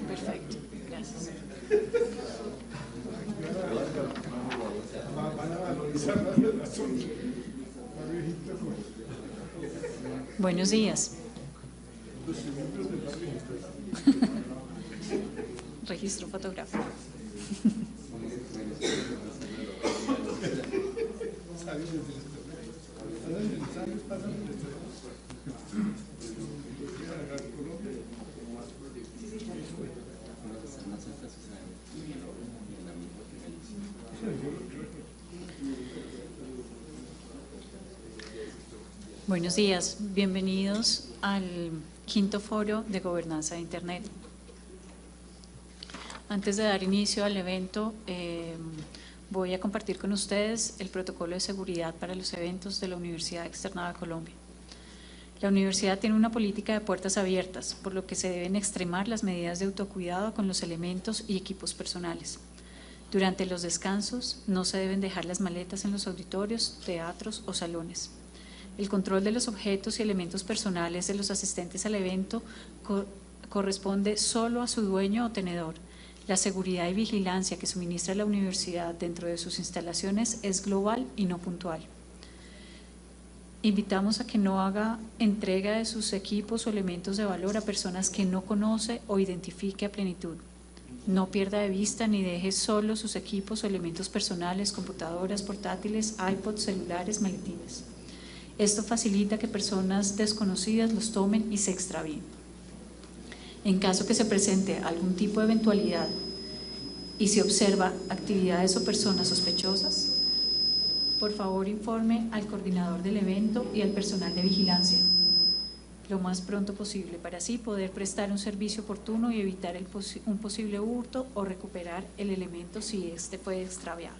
Perfecto, gracias. Buenos días. Registro fotográfico. Buenos días, bienvenidos al quinto foro de gobernanza de Internet. Antes de dar inicio al evento, voy a compartir con ustedes el protocolo de seguridad para los eventos de la Universidad Externada de Colombia. La universidad tiene una política de puertas abiertas, por lo que se deben extremar las medidas de autocuidado con los elementos y equipos personales. Durante los descansos, no se deben dejar las maletas en los auditorios, teatros o salones. El control de los objetos y elementos personales de los asistentes al evento corresponde solo a su dueño o tenedor. La seguridad y vigilancia que suministra la universidad dentro de sus instalaciones es global y no puntual. Invitamos a que no haga entrega de sus equipos o elementos de valor a personas que no conoce o identifique a plenitud. No pierda de vista ni deje solo sus equipos o elementos personales, computadoras, portátiles, iPods, celulares, maletines. Esto facilita que personas desconocidas los tomen y se extravíen. En caso que se presente algún tipo de eventualidad y se observa actividades o personas sospechosas, por favor informe al coordinador del evento y al personal de vigilancia lo más pronto posible, para así poder prestar un servicio oportuno y evitar un posible hurto o recuperar el elemento si éste fue extraviado.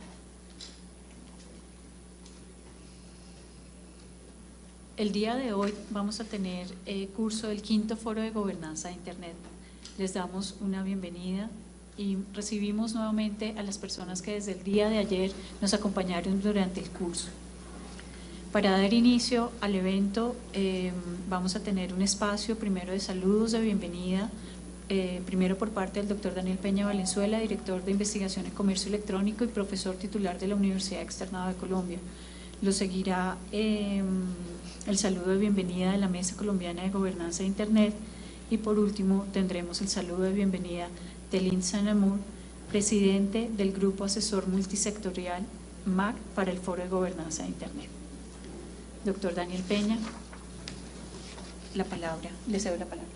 El día de hoy vamos a tener curso del quinto foro de gobernanza de Internet. Les damos una bienvenida y recibimos nuevamente a las personas que desde el día de ayer nos acompañaron durante el curso. Para dar inicio al evento vamos a tener un espacio primero de saludos de bienvenida, primero por parte del doctor Daniel Peña Valenzuela, director de investigación en comercio electrónico y profesor titular de la Universidad Externada de Colombia. Lo seguirá el saludo de bienvenida de la Mesa Colombiana de Gobernanza de Internet y por último tendremos el saludo de bienvenida de Lynn Sanamur, presidente del Grupo Asesor Multisectorial MAC para el Foro de Gobernanza de Internet. Doctor Daniel Peña, la palabra, le cedo la palabra.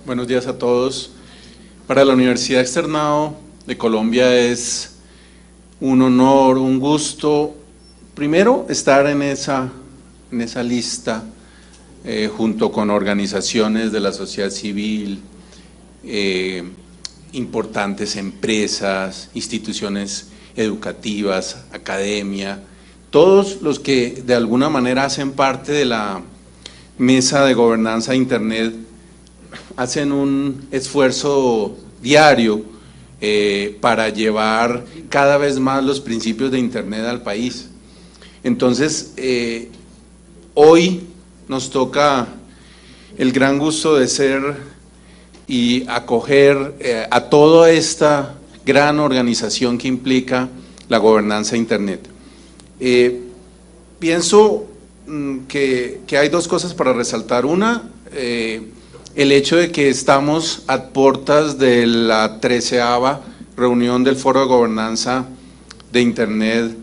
Buenos días a todos. Para la Universidad Externado de Colombia es un honor, un gusto, primero estar en esa lista junto con organizaciones de la sociedad civil, importantes empresas, instituciones educativas, academia, todos los que de alguna manera hacen parte de la mesa de gobernanza de Internet hacen un esfuerzo diario para llevar cada vez más los principios de Internet al país. Entonces, hoy nos toca el gran gusto de ser y acoger a toda esta gran organización que implica la gobernanza de Internet. Pienso que hay dos cosas para resaltar. Una, el hecho de que estamos a puertas de la 13ª reunión del Foro de Gobernanza de Internet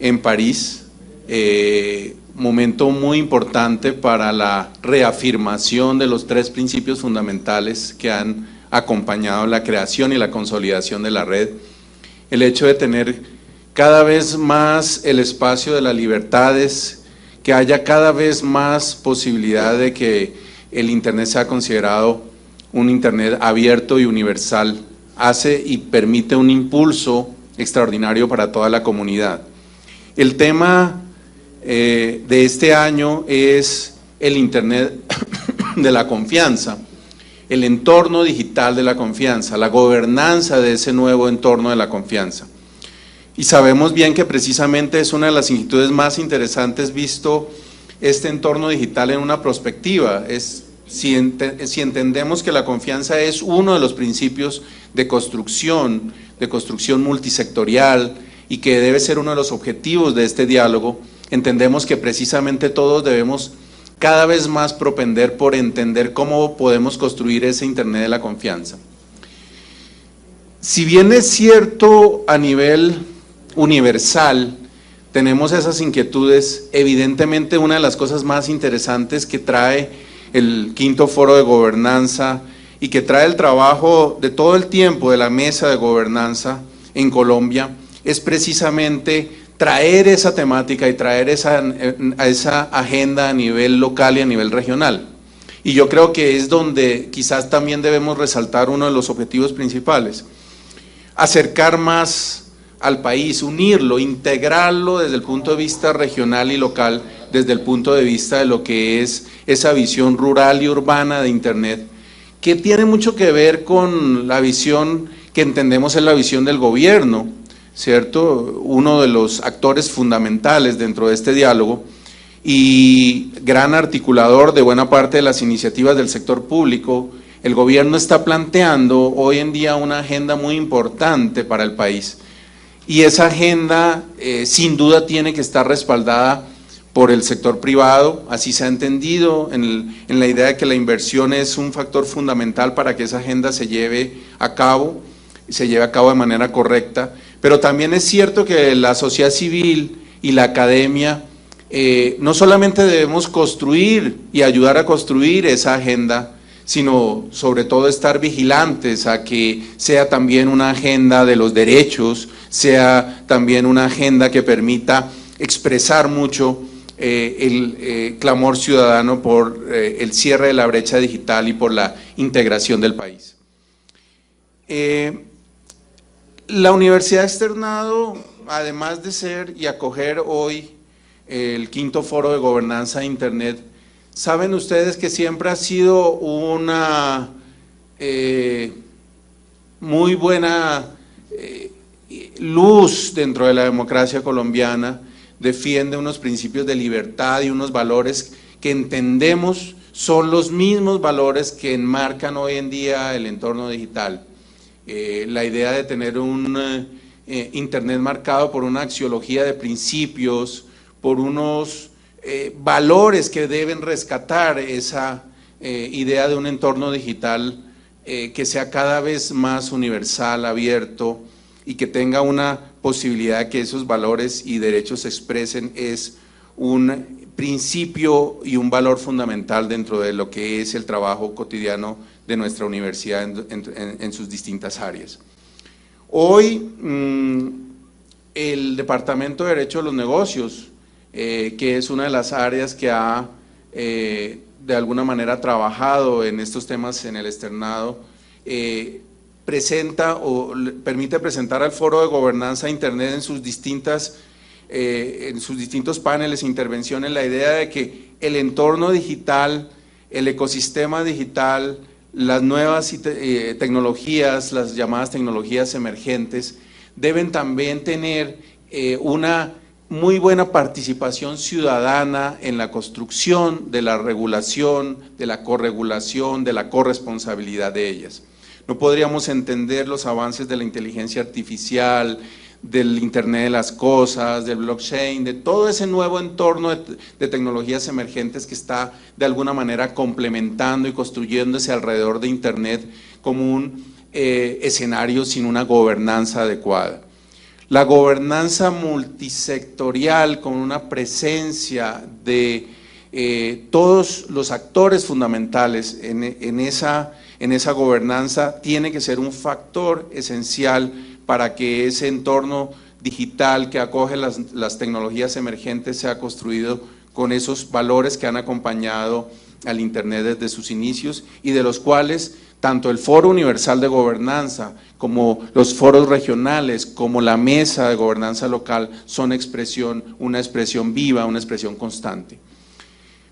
en París, momento muy importante para la reafirmación de los 3 principios fundamentales que han acompañado la creación y la consolidación de la red. El hecho de tener cada vez más el espacio de las libertades, que haya cada vez más posibilidad de que el Internet sea considerado un Internet abierto y universal, hace y permite un impulso extraordinario para toda la comunidad. El tema de este año es el Internet de la confianza, el entorno digital de la confianza, la gobernanza de ese nuevo entorno de la confianza. Y sabemos bien que precisamente es una de las inquietudes más interesantes visto este entorno digital en una perspectiva. Si entendemos que la confianza es uno de los principios de construcción multisectorial y que debe ser uno de los objetivos de este diálogo, entendemos que precisamente todos debemos cada vez más propender por entender cómo podemos construir ese Internet de la confianza. Si bien es cierto a nivel universal, tenemos esas inquietudes, evidentemente una de las cosas más interesantes que trae el quinto foro de gobernanza y que trae el trabajo de todo el tiempo de la mesa de gobernanza en Colombia es precisamente traer esa temática y traer esa agenda a nivel local y a nivel regional. Y yo creo que es donde quizás también debemos resaltar uno de los objetivos principales, acercar más al país, unirlo, integrarlo desde el punto de vista regional y local, desde el punto de vista de lo que es esa visión rural y urbana de Internet, que tiene mucho que ver con la visión que entendemos es la visión del gobierno, ¿cierto? Uno de los actores fundamentales dentro de este diálogo y gran articulador de buena parte de las iniciativas del sector público. El gobierno está planteando hoy en día una agenda muy importante para el país y esa agenda sin duda tiene que estar respaldada por el sector privado, así se ha entendido en la idea de que la inversión es un factor fundamental para que esa agenda se lleve a cabo de manera correcta, pero también es cierto que la sociedad civil y la academia no solamente debemos construir y ayudar a construir esa agenda, sino sobre todo estar vigilantes a que sea también una agenda de los derechos, sea también una agenda que permita expresar mucho el clamor ciudadano por el cierre de la brecha digital y por la integración del país. La Universidad ha externado, además de ser y acoger hoy el quinto foro de gobernanza de Internet, saben ustedes que siempre ha sido una muy buena luz dentro de la democracia colombiana, defiende unos principios de libertad y unos valores que entendemos son los mismos valores que enmarcan hoy en día el entorno digital. La idea de tener un Internet marcado por una axiología de principios, por unos valores que deben rescatar esa idea de un entorno digital que sea cada vez más universal, abierto y que tenga una posibilidad de que esos valores y derechos se expresen, es un principio y un valor fundamental dentro de lo que es el trabajo cotidiano de nuestra universidad en sus distintas áreas. Hoy el Departamento de Derecho de los Negocios, que es una de las áreas que ha de alguna manera trabajado en estos temas en el externado, presenta o permite presentar al Foro de Gobernanza de Internet en sus distintos paneles e intervenciones la idea de que el entorno digital, el ecosistema digital, las nuevas tecnologías, las llamadas tecnologías emergentes, deben también tener una muy buena participación ciudadana en la construcción de la regulación, de la corregulación, de la corresponsabilidad de ellas. No podríamos entender los avances de la inteligencia artificial, del Internet de las cosas, del blockchain, de todo ese nuevo entorno de tecnologías emergentes que está de alguna manera complementando y construyéndose alrededor de Internet como un escenario sin una gobernanza adecuada. La gobernanza multisectorial con una presencia de todos los actores fundamentales en esa gobernanza tiene que ser un factor esencial para que ese entorno digital que acoge las tecnologías emergentes sea construido con esos valores que han acompañado al Internet desde sus inicios y de los cuales tanto el Foro Universal de Gobernanza como los foros regionales, como la Mesa de Gobernanza Local son una expresión viva, una expresión constante.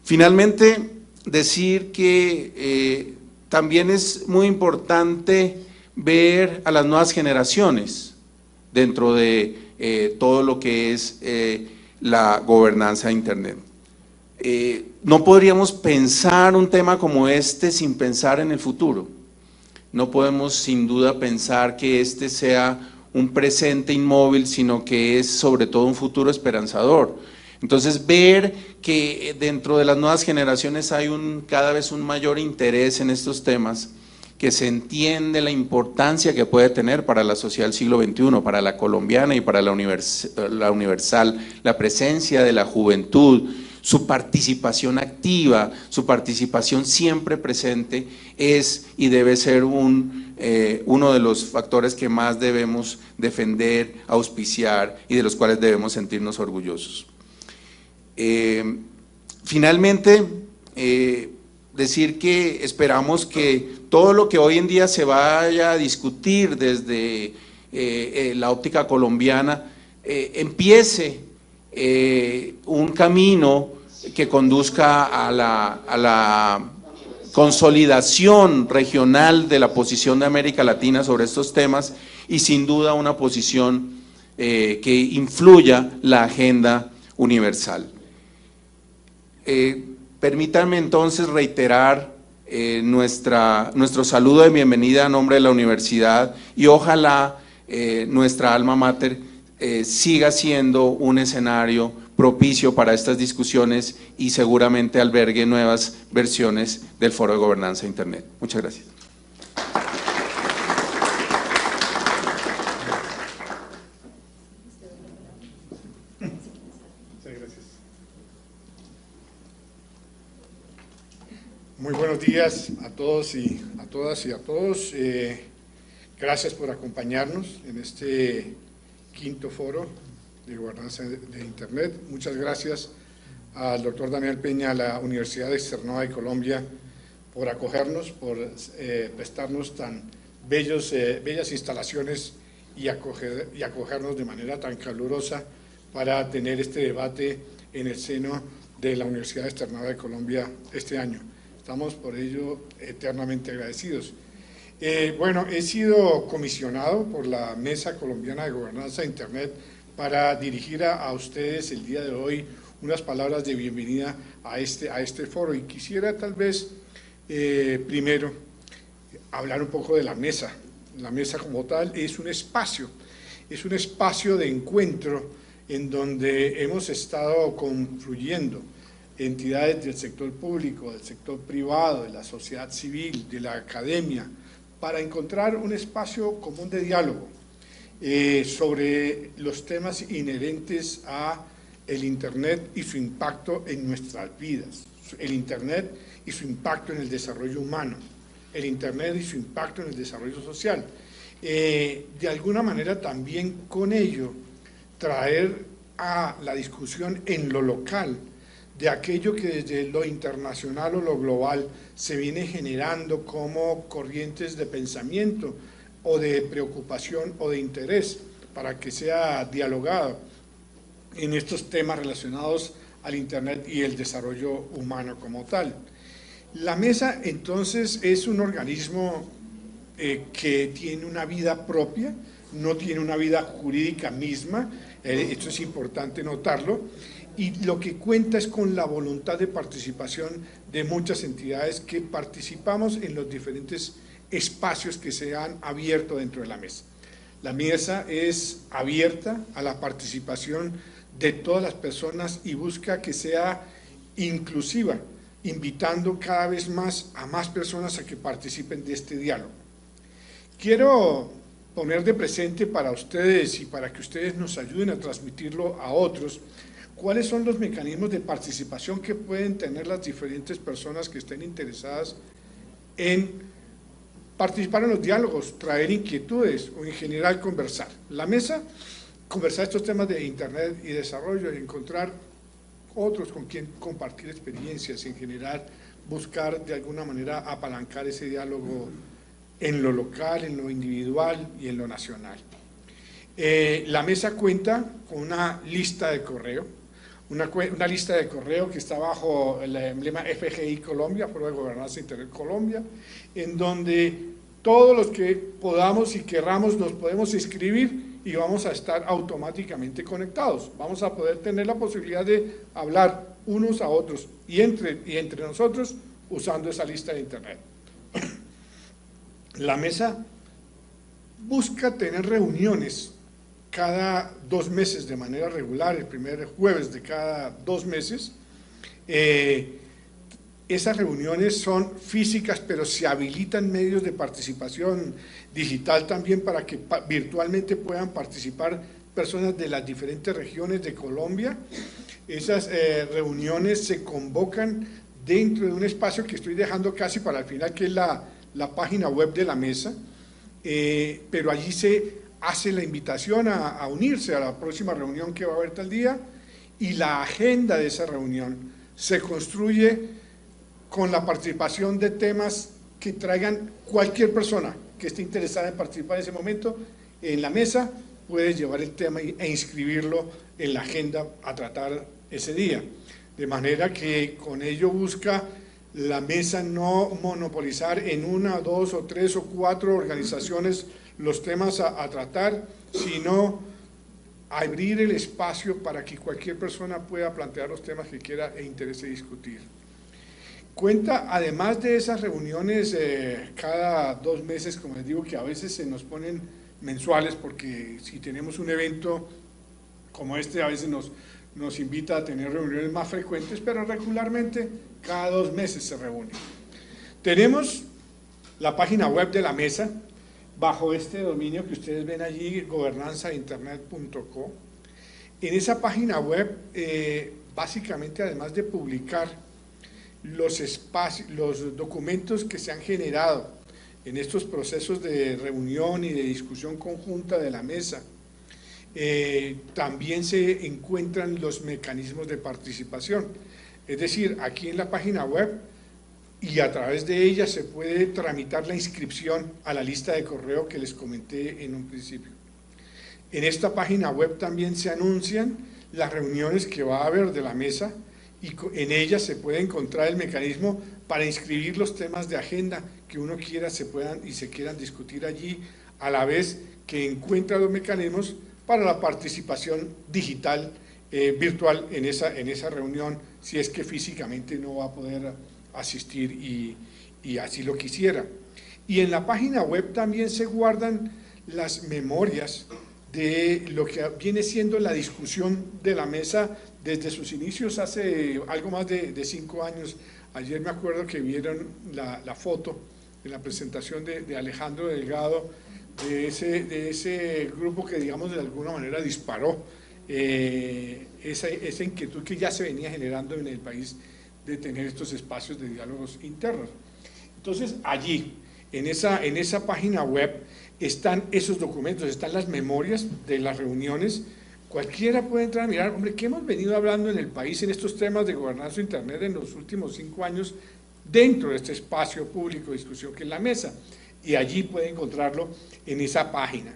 Finalmente, decir que también es muy importante ver a las nuevas generaciones dentro de todo lo que es la gobernanza de Internet. No podríamos pensar un tema como este sin pensar en el futuro. No podemos sin duda pensar que este sea un presente inmóvil, sino que es sobre todo un futuro esperanzador. Entonces, ver que dentro de las nuevas generaciones hay cada vez un mayor interés en estos temas, que se entiende la importancia que puede tener para la sociedad del siglo XXI, para la colombiana y para la universal, la presencia de la juventud, su participación activa, su participación siempre presente es y debe ser uno de los factores que más debemos defender, auspiciar y de los cuales debemos sentirnos orgullosos. Finalmente, decir que esperamos que todo lo que hoy en día se vaya a discutir desde la óptica colombiana empiece un camino que conduzca a la consolidación regional de la posición de América Latina sobre estos temas y sin duda una posición que influya la agenda universal. Permítanme entonces reiterar nuestro saludo de bienvenida a nombre de la universidad y ojalá nuestra alma mater siga siendo un escenario propicio para estas discusiones y seguramente albergue nuevas versiones del Foro de Gobernanza de Internet. Muchas gracias. Muchas gracias. Muy buenos días a todos y a todas y a todos. Gracias por acompañarnos en este quinto foro de gobernanza de Internet. Muchas gracias al doctor Daniel Peña, a la Universidad Externada de Colombia, por acogernos, por prestarnos tan bellas instalaciones y acogernos de manera tan calurosa para tener este debate en el seno de la Universidad Externada de Colombia este año. Estamos por ello eternamente agradecidos. Bueno, he sido comisionado por la Mesa Colombiana de Gobernanza de Internet para dirigir a ustedes el día de hoy unas palabras de bienvenida a este foro, y quisiera tal vez primero hablar un poco de la mesa. La mesa como tal es un espacio de encuentro en donde hemos estado confluyendo entidades del sector público, del sector privado, de la sociedad civil, de la academia, para encontrar un espacio común de diálogo sobre los temas inherentes a el Internet y su impacto en nuestras vidas, el Internet y su impacto en el desarrollo humano, el Internet y su impacto en el desarrollo social. De alguna manera también con ello traer a la discusión en lo local de aquello que desde lo internacional o lo global se viene generando como corrientes de pensamiento o de preocupación o de interés para que sea dialogado en estos temas relacionados al Internet y el desarrollo humano como tal. La mesa entonces es un organismo que tiene una vida propia, no tiene una vida jurídica misma, esto es importante notarlo, y lo que cuenta es con la voluntad de participación de muchas entidades que participamos en los diferentes espacios que se han abierto dentro de la mesa. La mesa es abierta a la participación de todas las personas y busca que sea inclusiva, invitando cada vez más a más personas a que participen de este diálogo. Quiero poner de presente para ustedes y para que ustedes nos ayuden a transmitirlo a otros, cuáles son los mecanismos de participación que pueden tener las diferentes personas que estén interesadas en participar en los diálogos, traer inquietudes o en general conversar. La mesa, conversar estos temas de Internet y desarrollo y encontrar otros con quien compartir experiencias, en general buscar de alguna manera apalancar ese diálogo en lo local, en lo individual y en lo nacional. La mesa cuenta con una lista de correo, una lista de correo que está bajo el emblema FGI Colombia, Foro de Gobernanza Internet Colombia, en donde todos los que podamos y querramos nos podemos inscribir y vamos a estar automáticamente conectados. Vamos a poder tener la posibilidad de hablar unos a otros y entre nosotros usando esa lista de Internet. La mesa busca tener reuniones cada 2 meses de manera regular, el primer jueves de cada 2 meses. Esas reuniones son físicas, pero se habilitan medios de participación digital también para que virtualmente puedan participar personas de las diferentes regiones de Colombia. Esas reuniones se convocan dentro de un espacio que estoy dejando casi para el final, que es la página web de la mesa, pero allí se hace la invitación a unirse a la próxima reunión que va a haber tal día, y la agenda de esa reunión se construye con la participación de temas que traigan cualquier persona que esté interesada en participar en ese momento en la mesa, puede llevar el tema e inscribirlo en la agenda a tratar ese día. De manera que con ello busca la mesa no monopolizar en 1, 2 o 3 o 4 organizaciones los temas a tratar, sino abrir el espacio para que cualquier persona pueda plantear los temas que quiera e interese discutir. Cuenta, además de esas reuniones cada 2 meses, como les digo, que a veces se nos ponen mensuales, porque si tenemos un evento como este, a veces nos invita a tener reuniones más frecuentes, pero regularmente cada 2 meses se reúne. Tenemos la página web de la mesa, bajo este dominio que ustedes ven allí, gobernanzainternet.co. En esa página web, básicamente, además de publicar los documentos que se han generado en estos procesos de reunión y de discusión conjunta de la mesa, también se encuentran los mecanismos de participación. Es decir, aquí en la página web y a través de ella se puede tramitar la inscripción a la lista de correo que les comenté en un principio. En esta página web también se anuncian las reuniones que va a haber de la mesa, y en ellas se puede encontrar el mecanismo para inscribir los temas de agenda que uno quiera se quieran discutir allí, a la vez que encuentra los mecanismos para la participación digital, virtual en esa reunión, si es que físicamente no va a poder asistir y así lo quisiera. Y en la página web también se guardan las memorias de lo que viene siendo la discusión de la mesa desde sus inicios hace algo más de 5 años. Ayer me acuerdo que vieron la foto en la presentación de Alejandro Delgado, de ese grupo que, digamos, de alguna manera disparó esa inquietud que ya se venía generando en el país de tener estos espacios de diálogos internos. Entonces, allí, en esa página web, están esos documentos, están las memorias de las reuniones. Cualquiera puede entrar a mirar, hombre, ¿qué hemos venido hablando en el país en estos temas de gobernanza Internet en los últimos 5 años dentro de este espacio público de discusión que es la mesa? Y allí puede encontrarlo en esa página.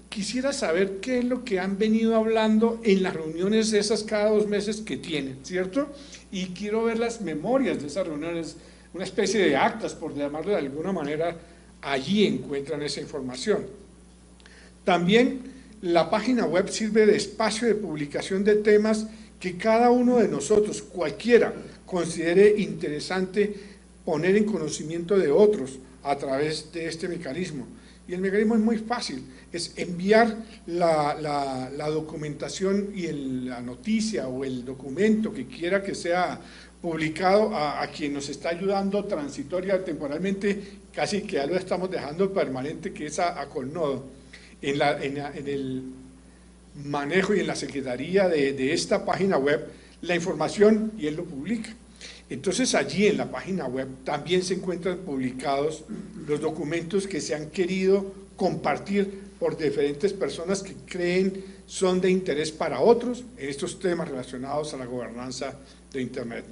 Quisiera saber qué es lo que han venido hablando en las reuniones esas cada 2 meses que tienen, ¿cierto? Y quiero ver las memorias de esas reuniones, una especie de actas, por llamarlo de alguna manera. Allí encuentran esa información. También la página web sirve de espacio de publicación de temas que cada uno de nosotros, cualquiera, considere interesante poner en conocimiento de otros a través de este mecanismo. Y el mecanismo es muy fácil, es enviar la documentación y la noticia o el documento que quiera que sea publicado a quien nos está ayudando transitoria, temporalmente, casi que ya lo estamos dejando permanente, que es a Colnodo. en el manejo y en la secretaría de esta página web la información y él lo publica. Entonces allí en la página web también se encuentran publicados los documentos que se han querido compartir por diferentes personas que creen son de interés para otros en estos temas relacionados a la gobernanza de Internet.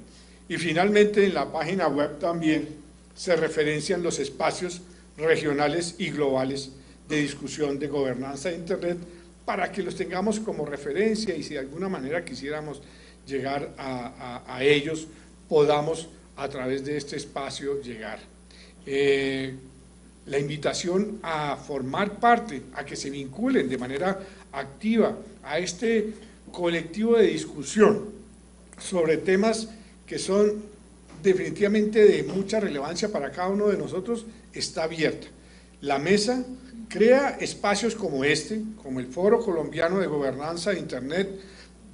Y finalmente en la página web también se referencian los espacios regionales y globales de discusión de gobernanza de Internet para que los tengamos como referencia y si de alguna manera quisiéramos llegar a ellos, podamos a través de este espacio llegar. La invitación a formar parte, a que se vinculen de manera activa a este colectivo de discusión sobre temas que son definitivamente de mucha relevancia para cada uno de nosotros, está abierta. La mesa crea espacios como este, como el Foro Colombiano de Gobernanza de Internet,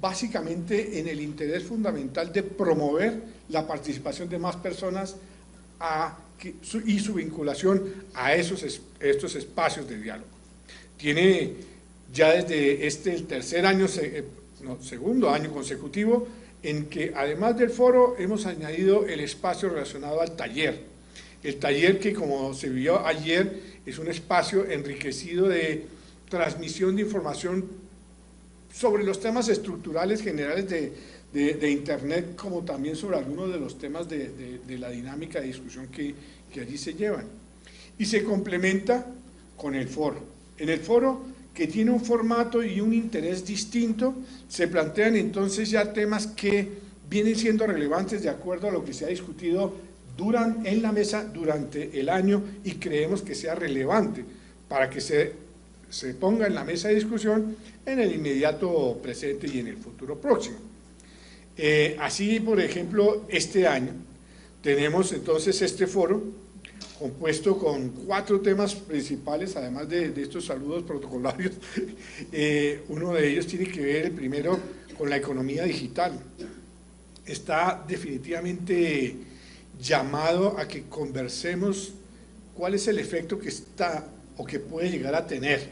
básicamente en el interés fundamental de promover la participación de más personas y su vinculación a estos espacios de diálogo. Tiene ya desde el segundo año consecutivo en que además del foro hemos añadido el espacio relacionado al taller. El taller que, como se vio ayer, es un espacio enriquecido de transmisión de información sobre los temas estructurales generales de Internet, como también sobre algunos de los temas de la dinámica de discusión que allí se llevan. Y se complementa con el foro. En el foro, que tiene un formato y un interés distinto, se plantean entonces ya temas que vienen siendo relevantes de acuerdo a lo que se ha discutido en la mesa durante el año y creemos que sea relevante para que se ponga en la mesa de discusión en el inmediato presente y en el futuro próximo. Así, por ejemplo, este año tenemos entonces este foro compuesto con 4 temas principales, además de estos saludos protocolarios. Uno de ellos tiene que ver, el primero, con la economía digital. Está definitivamente llamado a que conversemos cuál es el efecto que está o que puede llegar a tener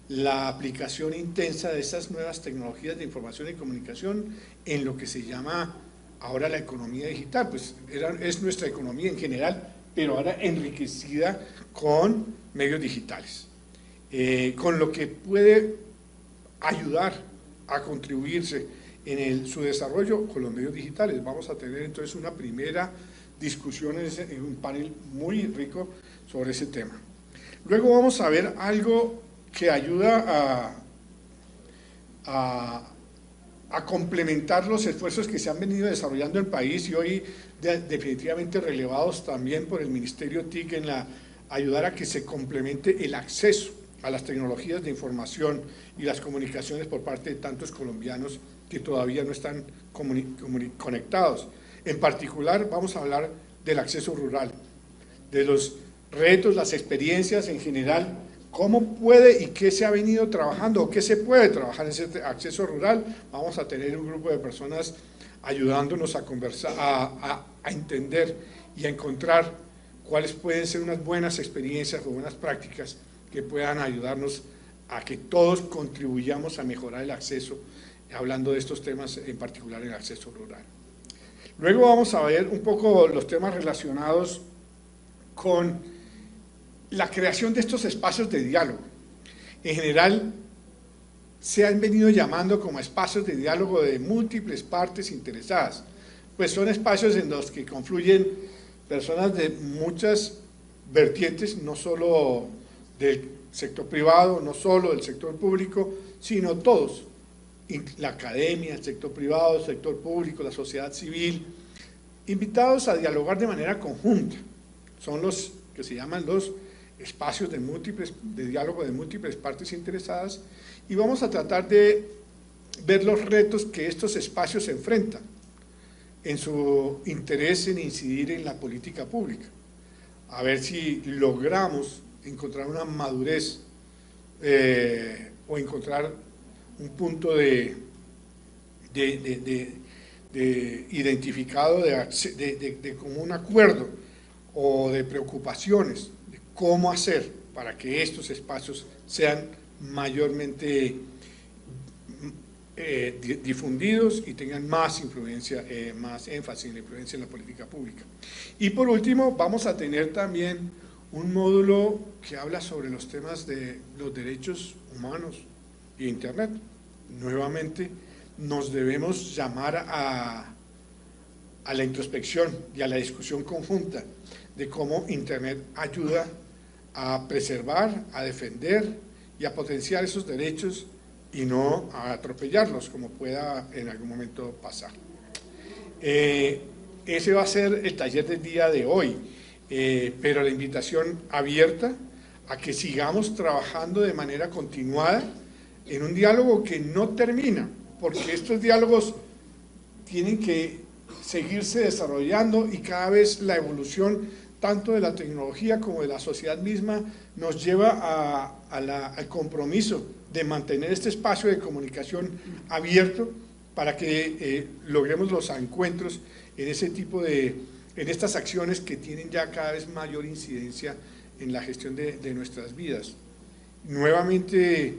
la aplicación intensa de esas nuevas tecnologías de información y comunicación en lo que se llama ahora la economía digital. Pues es nuestra economía en general, pero ahora enriquecida con medios digitales, con lo que puede ayudar a contribuirse en su desarrollo con los medios digitales. Vamos a tener entonces una primera discusión en un panel muy rico sobre ese tema. Luego vamos a ver algo que ayuda a complementar los esfuerzos que se han venido desarrollando en el país y hoy definitivamente relevados también por el Ministerio TIC en ayudar a que se complemente el acceso a las tecnologías de información y las comunicaciones por parte de tantos colombianos que todavía no están conectados. En particular vamos a hablar del acceso rural, de los retos, las experiencias en general, cómo puede y qué se ha venido trabajando o qué se puede trabajar en ese acceso rural. Vamos a tener un grupo de personas ayudándonos a conversar, a entender y a encontrar cuáles pueden ser unas buenas experiencias o buenas prácticas que puedan ayudarnos a que todos contribuyamos a mejorar el acceso, hablando de estos temas, en particular el acceso rural. Luego vamos a ver un poco los temas relacionados con la creación de estos espacios de diálogo. En general, se han venido llamando como espacios de diálogo de múltiples partes interesadas, pues son espacios en los que confluyen personas de muchas vertientes, no solo del sector privado, no solo del sector público, sino todos, la academia, el sector privado, el sector público, la sociedad civil, invitados a dialogar de manera conjunta. Son los que se llaman los espacios de diálogo de múltiples partes interesadas, y vamos a tratar de ver los retos que estos espacios enfrentan en su interés en incidir en la política pública, a ver si logramos encontrar una madurez o encontrar un punto identificado de común acuerdo o de preocupaciones de cómo hacer para que estos espacios sean mayormente difundidos y tengan más influencia, más énfasis en la influencia en la política pública. Y por último, vamos a tener también un módulo que habla sobre los temas de los derechos humanos y Internet. Nuevamente, nos debemos llamar a la introspección y a la discusión conjunta de cómo Internet ayuda a preservar, a defender y a potenciar esos derechos y no a atropellarlos como pueda en algún momento pasar. Ese va a ser el taller del día de hoy, pero la invitación abierta a que sigamos trabajando de manera continuada en un diálogo que no termina, porque estos diálogos tienen que seguirse desarrollando y cada vez la evolución tanto de la tecnología como de la sociedad misma nos lleva al compromiso de mantener este espacio de comunicación abierto para que logremos los encuentros en ese tipo en estas acciones que tienen ya cada vez mayor incidencia en la gestión de nuestras vidas. Nuevamente,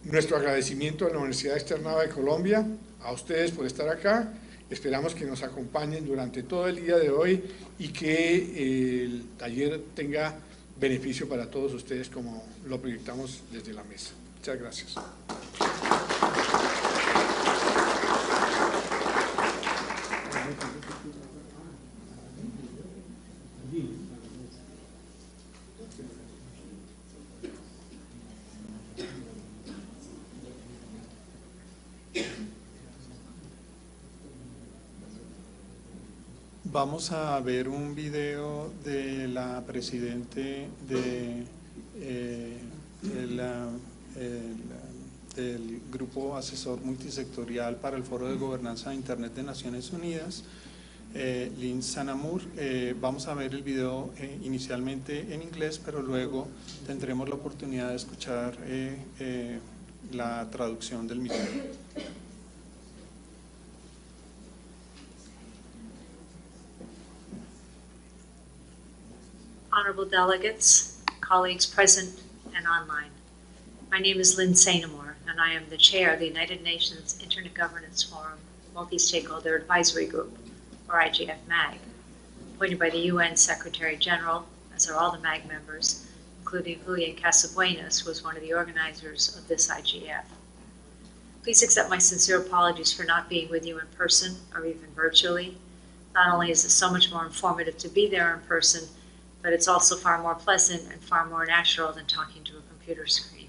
nuestro agradecimiento a la Universidad Externada de Colombia, a ustedes por estar acá. Esperamos que nos acompañen durante todo el día de hoy y que el taller tenga beneficio para todos ustedes como lo proyectamos desde la mesa. Muchas gracias. Vamos a ver un video de la presidente del Grupo Asesor Multisectorial para el Foro de Gobernanza de Internet de Naciones Unidas, Lynn Sanamur. Vamos a ver el video inicialmente en inglés, pero luego tendremos la oportunidad de escuchar la traducción del mismo. Honorable delegates, colleagues present and online. My name is Lynn Sanamur, and I am the chair of the United Nations Internet Governance Forum Multi-Stakeholder Advisory Group, or IGF-MAG, appointed by the UN Secretary General, as are all the MAG members, including Julian Casabuenas, who was one of the organizers of this IGF. Please accept my sincere apologies for not being with you in person or even virtually. Not only is it so much more informative to be there in person, but it's also far more pleasant and far more natural than talking to a computer screen.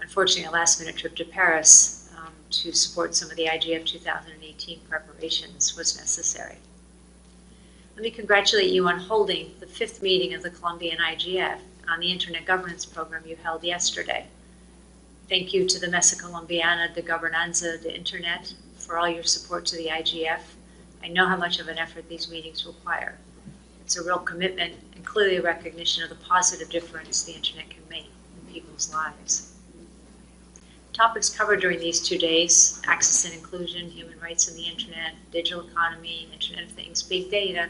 Unfortunately, a last-minute trip to Paris to support some of the IGF 2018 preparations was necessary. Let me congratulate you on holding the 5th meeting of the Colombian IGF on the Internet Governance Program you held yesterday. Thank you to the Mesa Colombiana de Gobernanza de Internet for all your support to the IGF. I know how much of an effort these meetings require. It's a real commitment and clearly a recognition of the positive difference the Internet can make in people's lives. Topics covered during these 2 days, access and inclusion, human rights in the Internet, digital economy, Internet of Things, big data,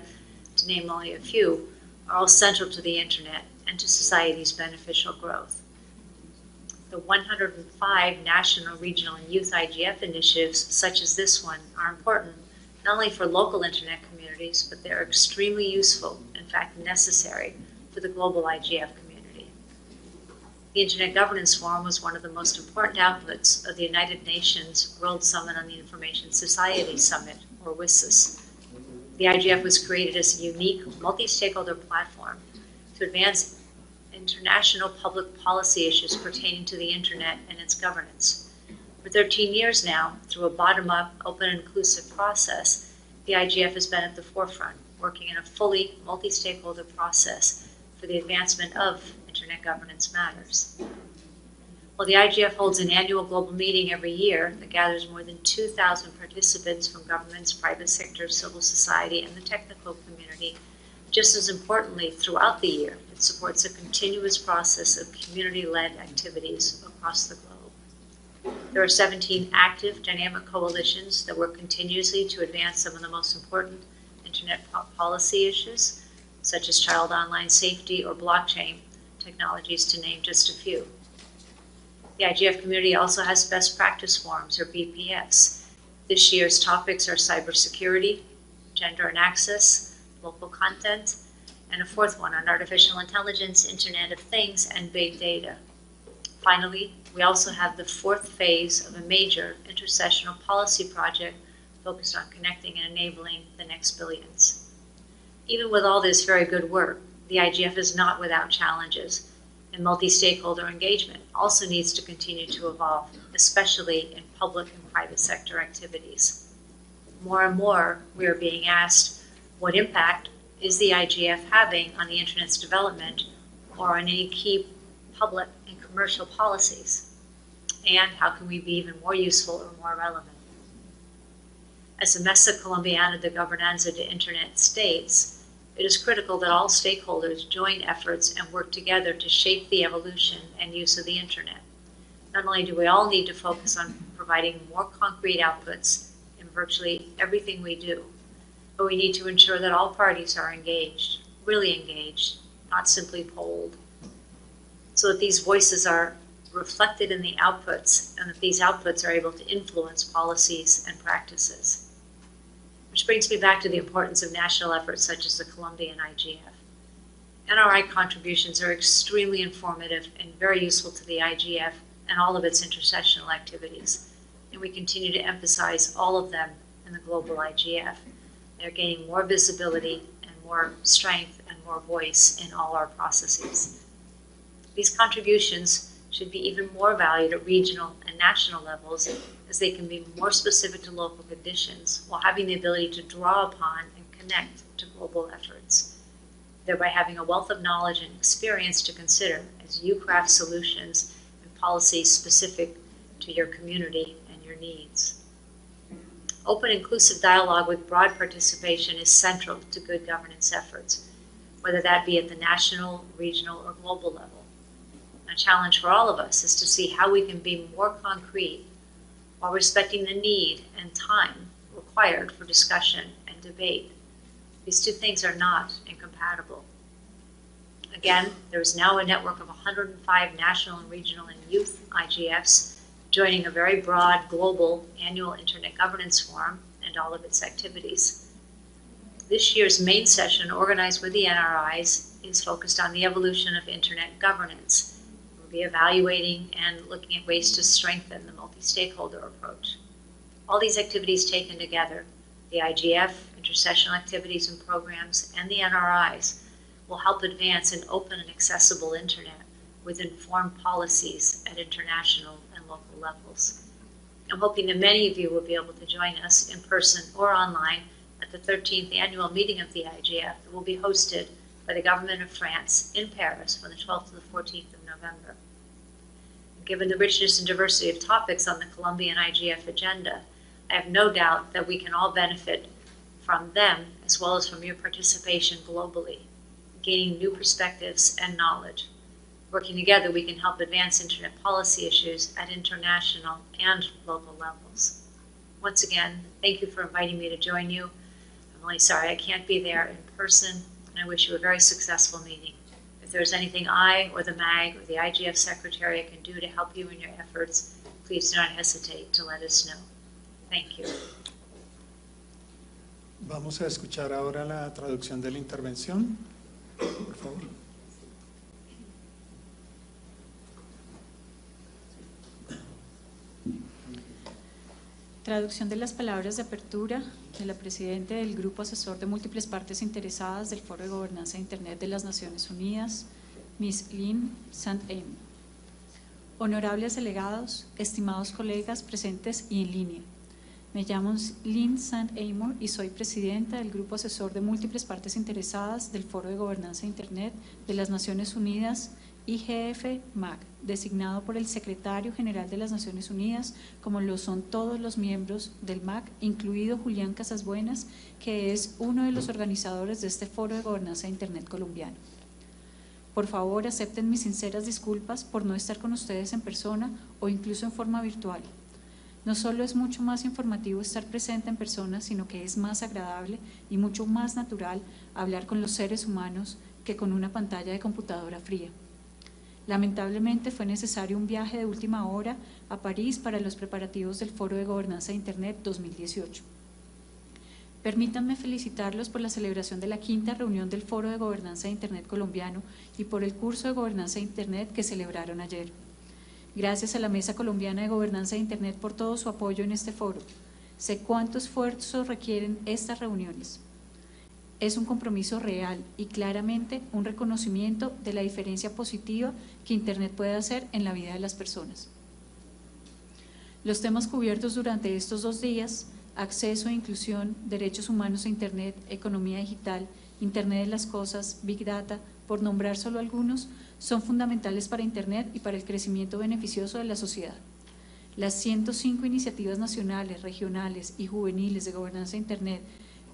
to name only a few, are all central to the Internet and to society's beneficial growth. The 105 national, regional, and youth IGF initiatives, such as this one, are important not only for local Internet communities, but they're extremely useful, in fact necessary, for the global IGF community. The Internet Governance Forum was one of the most important outputs of the United Nations World Summit on the Information Society Summit, or WSIS. The IGF was created as a unique multi-stakeholder platform to advance international public policy issues pertaining to the Internet and its governance. For 13 years now, through a bottom-up, open and inclusive process, the IGF has been at the forefront, working in a fully multi-stakeholder process for the advancement of Internet governance matters. While the IGF holds an annual global meeting every year that gathers more than 2,000 participants from governments, private sector, civil society, and the technical community, just as importantly, throughout the year, it supports a continuous process of community-led activities across the globe. There are 17 active, dynamic coalitions that work continuously to advance some of the most important Internet policy issues, such as child online safety or blockchain technologies, to name just a few. The IGF community also has best practice forums, or BPFs. This year's topics are cybersecurity, gender and access, local content, and a fourth one on artificial intelligence, Internet of Things, and big data. Finally, we also have the fourth phase of a major intersessional policy project focused on connecting and enabling the next billions. Even with all this very good work, the IGF is not without challenges, and multi-stakeholder engagement also needs to continue to evolve, especially in public and private sector activities. More and more, we are being asked, what impact is the IGF having on the Internet's development or on any key public and commercial policies? And how can we be even more useful or more relevant? As the Mesa Colombiana de Gobernanza de Internet states, it is critical that all stakeholders join efforts and work together to shape the evolution and use of the Internet. Not only do we all need to focus on providing more concrete outputs in virtually everything we do, but we need to ensure that all parties are engaged, really engaged, not simply polled, so that these voices are reflected in the outputs and that these outputs are able to influence policies and practices. Which brings me back to the importance of national efforts such as the Colombian IGF. NRI contributions are extremely informative and very useful to the IGF and all of its intersessional activities, and we continue to emphasize all of them in the global IGF. They're gaining more visibility and more strength and more voice in all our processes. These contributions should be even more valued at regional and national levels, as they can be more specific to local conditions while having the ability to draw upon and connect to global efforts, thereby having a wealth of knowledge and experience to consider as you craft solutions and policies specific to your community and your needs. Open, inclusive dialogue with broad participation is central to good governance efforts, whether that be at the national, regional, or global level. A challenge for all of us is to see how we can be more concrete while respecting the need and time required for discussion and debate. These two things are not incompatible. Again, there is now a network of 105 national and regional and youth IGFs joining a very broad global annual Internet Governance Forum and all of its activities. This year's main session, organized with the NRIs, is focused on the evolution of Internet governance. Be evaluating and looking at ways to strengthen the multi-stakeholder approach. All these activities taken together, the IGF, intersessional activities and programs, and the NRIs, will help advance an open and accessible Internet with informed policies at international and local levels. I'm hoping that many of you will be able to join us in person or online at the 13th annual meeting of the IGF that will be hosted by the government of France in Paris from the 12th to the 14th of November. Given the richness and diversity of topics on the Colombian IGF agenda, I have no doubt that we can all benefit from them as well as from your participation globally, gaining new perspectives and knowledge. Working together, we can help advance Internet policy issues at international and local levels. Once again, thank you for inviting me to join you. I'm really sorry I can't be there in person, and I wish you a very successful meeting. If there's anything I or the MAG or the IGF Secretariat can do to help you in your efforts, please do not hesitate to let us know. Thank you. Vamos a escuchar ahora la traducción de la intervención. Por favor. Traducción de las palabras de apertura de la Presidenta del Grupo Asesor de Múltiples Partes Interesadas del Foro de Gobernanza de Internet de las Naciones Unidas, Ms. Lynn Saint-Amour. Honorables delegados, estimados colegas presentes y en línea. Me llamo Lynn Saint-Amour y soy Presidenta del Grupo Asesor de Múltiples Partes Interesadas del Foro de Gobernanza de Internet de las Naciones Unidas, IGF-MAG, designado por el Secretario General de las Naciones Unidas, como lo son todos los miembros del MAG, incluido Julián Casasbuenas, que es uno de los organizadores de este Foro de Gobernanza de Internet colombiano. Por favor, acepten mis sinceras disculpas por no estar con ustedes en persona o incluso en forma virtual. No solo es mucho más informativo estar presente en persona, sino que es más agradable y mucho más natural hablar con los seres humanos que con una pantalla de computadora fría. Lamentablemente fue necesario un viaje de última hora a París para los preparativos del Foro de Gobernanza de Internet 2018. Permítanme felicitarlos por la celebración de la 5ª reunión del Foro de Gobernanza de Internet colombiano y por el curso de Gobernanza de Internet que celebraron ayer. Gracias a la Mesa Colombiana de Gobernanza de Internet por todo su apoyo en este foro. Sé cuánto esfuerzo requieren estas reuniones. Es un compromiso real y claramente un reconocimiento de la diferencia positiva que Internet puede hacer en la vida de las personas. Los temas cubiertos durante estos 2 días, acceso e inclusión, derechos humanos a Internet, economía digital, Internet de las cosas, Big Data, por nombrar solo algunos, son fundamentales para Internet y para el crecimiento beneficioso de la sociedad. Las 105 iniciativas nacionales, regionales y juveniles de gobernanza de Internet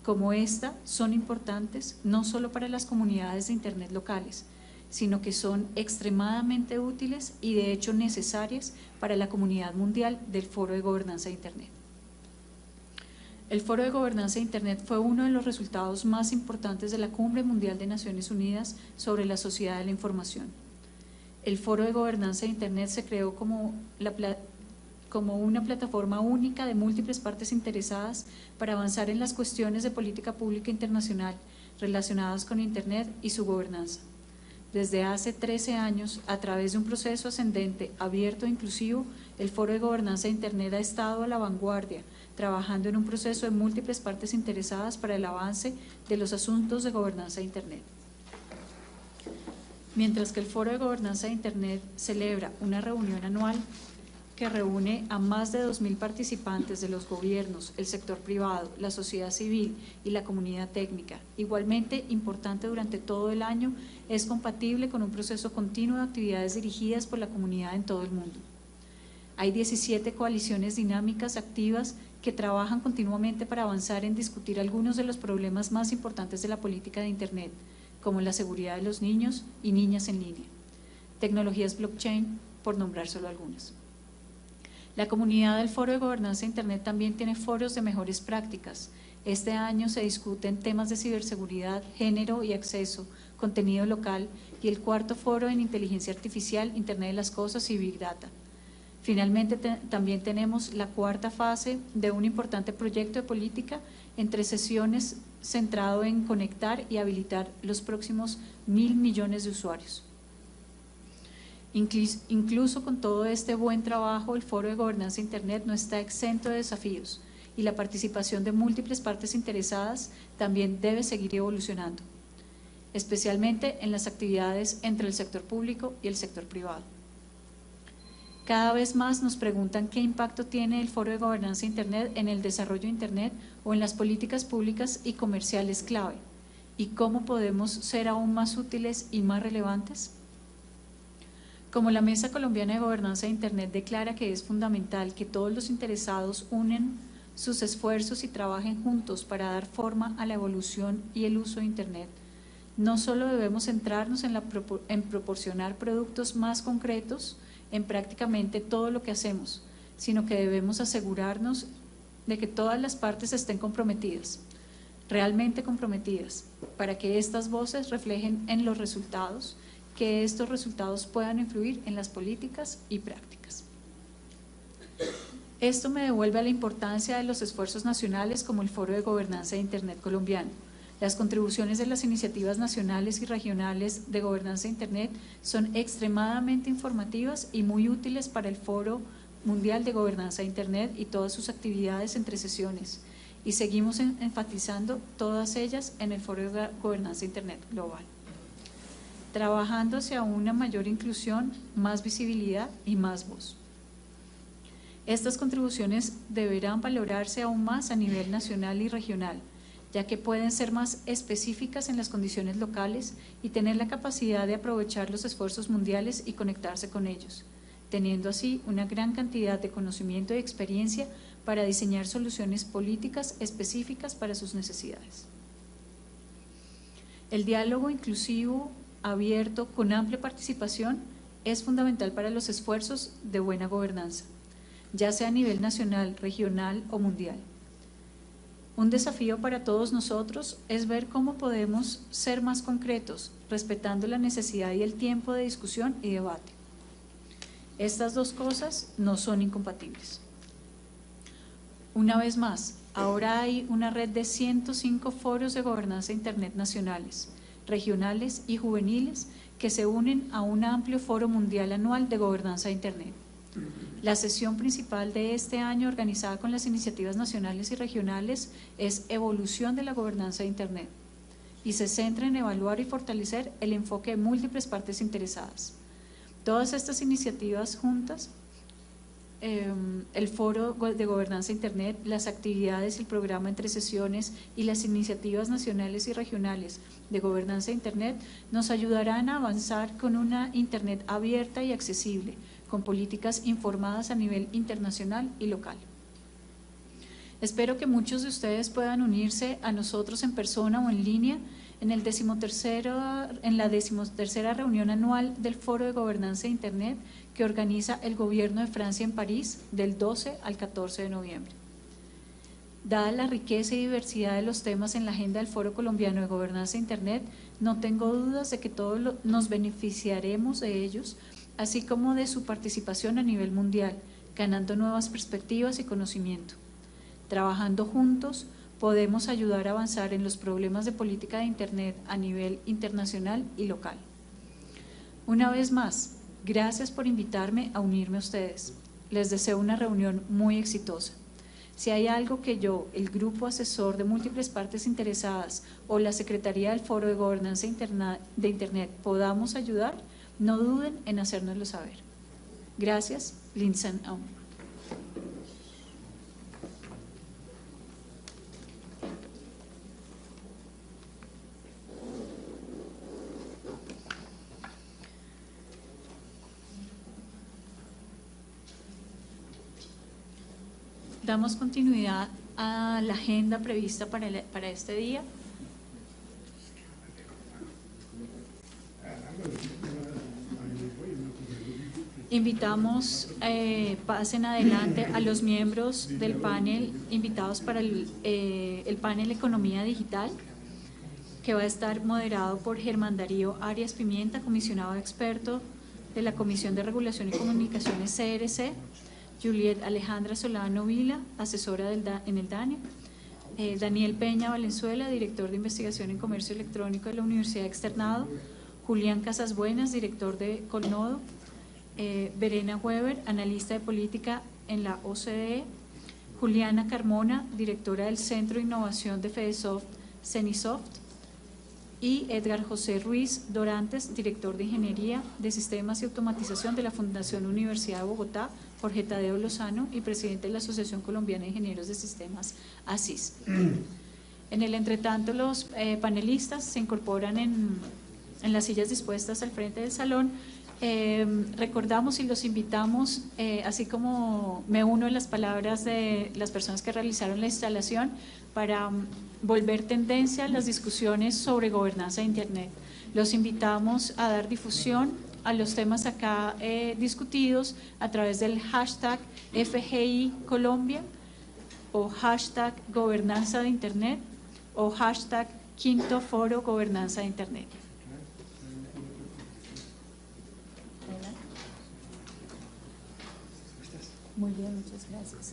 como esta son importantes no solo para las comunidades de Internet locales, sino que son extremadamente útiles y de hecho necesarias para la comunidad mundial del Foro de Gobernanza de Internet. El Foro de Gobernanza de Internet fue uno de los resultados más importantes de la Cumbre Mundial de Naciones Unidas sobre la Sociedad de la Información. El Foro de Gobernanza de Internet se creó como una plataforma única de múltiples partes interesadas para avanzar en las cuestiones de política pública internacional relacionadas con Internet y su gobernanza. Desde hace 13 años, a través de un proceso ascendente, abierto e inclusivo, el Foro de Gobernanza de Internet ha estado a la vanguardia, trabajando en un proceso de múltiples partes interesadas para el avance de los asuntos de gobernanza de Internet. Mientras que el Foro de Gobernanza de Internet celebra una reunión anual que reúne a más de 2.000 participantes de los gobiernos, el sector privado, la sociedad civil y la comunidad técnica, igualmente importante durante todo el año, es compatible con un proceso continuo de actividades dirigidas por la comunidad en todo el mundo. Hay 17 coaliciones dinámicas activas que trabajan continuamente para avanzar en discutir algunos de los problemas más importantes de la política de Internet, como la seguridad de los niños y niñas en línea, tecnologías blockchain, por nombrar solo algunas. La comunidad del Foro de Gobernanza de Internet también tiene foros de mejores prácticas. Este año se discuten temas de ciberseguridad, género y acceso, contenido local y el 4º foro en inteligencia artificial, Internet de las cosas y Big Data. Finalmente, también tenemos la 4ª fase de un importante proyecto de política entre sesiones centrado en conectar y habilitar los próximos 1.000 millones de usuarios. Incluso con todo este buen trabajo, el Foro de Gobernanza de Internet no está exento de desafíos y la participación de múltiples partes interesadas también debe seguir evolucionando, especialmente en las actividades entre el sector público y el sector privado. Cada vez más nos preguntan qué impacto tiene el Foro de Gobernanza de Internet en el desarrollo de Internet o en las políticas públicas y comerciales clave, y cómo podemos ser aún más útiles y más relevantes. Como la Mesa Colombiana de Gobernanza de Internet declara que es fundamental que todos los interesados unen sus esfuerzos y trabajen juntos para dar forma a la evolución y el uso de Internet, no solo debemos centrarnos en proporcionar productos más concretos en prácticamente todo lo que hacemos, sino que debemos asegurarnos de que todas las partes estén comprometidas, realmente comprometidas, para que estas voces reflejen en los resultados, que estos resultados puedan influir en las políticas y prácticas. Esto me devuelve a la importancia de los esfuerzos nacionales como el Foro de Gobernanza de Internet colombiano. Las contribuciones de las iniciativas nacionales y regionales de gobernanza de Internet son extremadamente informativas y muy útiles para el Foro Mundial de Gobernanza de Internet y todas sus actividades entre sesiones. Y seguimos enfatizando todas ellas en el Foro de Gobernanza de Internet global, trabajando hacia una mayor inclusión, más visibilidad y más voz. Estas contribuciones deberán valorarse aún más a nivel nacional y regional, ya que pueden ser más específicas en las condiciones locales y tener la capacidad de aprovechar los esfuerzos mundiales y conectarse con ellos, teniendo así una gran cantidad de conocimiento y experiencia para diseñar soluciones políticas específicas para sus necesidades. El diálogo inclusivo, abierto, con amplia participación, es fundamental para los esfuerzos de buena gobernanza, ya sea a nivel nacional, regional o mundial. Un desafío para todos nosotros es ver cómo podemos ser más concretos, respetando la necesidad y el tiempo de discusión y debate. Estas dos cosas no son incompatibles. Una vez más, ahora hay una red de 105 foros de gobernanza de Internet nacionales, regionales y juveniles que se unen a un amplio foro mundial anual de gobernanza de Internet. La sesión principal de este año, organizada con las iniciativas nacionales y regionales, es Evolución de la gobernanza de Internet y se centra en evaluar y fortalecer el enfoque de múltiples partes interesadas. Todas estas iniciativas juntas, el Foro de Gobernanza de Internet, las actividades y el programa entre sesiones y las iniciativas nacionales y regionales de gobernanza de Internet nos ayudarán a avanzar con una Internet abierta y accesible, con políticas informadas a nivel internacional y local. Espero que muchos de ustedes puedan unirse a nosotros en persona o en línea en la 13ª reunión anual del Foro de Gobernanza de Internet que organiza el Gobierno de Francia en París del 12 al 14 de noviembre. Dada la riqueza y diversidad de los temas en la agenda del Foro Colombiano de Gobernanza de Internet, no tengo dudas de que todos nos beneficiaremos de ellos, así como de su participación a nivel mundial, ganando nuevas perspectivas y conocimiento. Trabajando juntos, podemos ayudar a avanzar en los problemas de política de Internet a nivel internacional y local. Una vez más, gracias por invitarme a unirme a ustedes. Les deseo una reunión muy exitosa. Si hay algo que yo, el Grupo Asesor de Múltiples Partes Interesadas o la Secretaría del Foro de Gobernanza de Internet podamos ayudar, no duden en hacérnoslo saber. Gracias, Lynn Sanamur. Damos continuidad a la agenda prevista para este día. Invitamos, pasen adelante a los miembros del panel invitados para el panel Economía Digital, que va a estar moderado por Germán Darío Arias Pimienta, comisionado experto de la Comisión de Regulación y Comunicaciones CRC, Juliet Alejandra Solano Vila, asesora en el DANE, Daniel Peña Valenzuela, director de Investigación en Comercio Electrónico de la Universidad Externado, Julián Casasbuenas, director de Colnodo, Verena Weber, analista de política en la OCDE, Juliana Carmona, directora del Centro de Innovación de FedeSoft, CENISoft, y Edgar José Ruiz Dorantes, director de Ingeniería de Sistemas y Automatización de la Fundación Universidad de Bogotá, Jorge Tadeo Lozano, y presidente de la Asociación Colombiana de Ingenieros de Sistemas, ASIS. En el entretanto, los panelistas se incorporan en las sillas dispuestas al frente del salón. Recordamos y los invitamos, así como me uno en las palabras de las personas que realizaron la instalación, para volver tendencia a las discusiones sobre gobernanza de Internet. Los invitamos a dar difusión a los temas acá discutidos a través del hashtag FGI Colombia o hashtag Gobernanza de Internet o hashtag Quinto Foro Gobernanza de Internet. Muy bien, muchas gracias.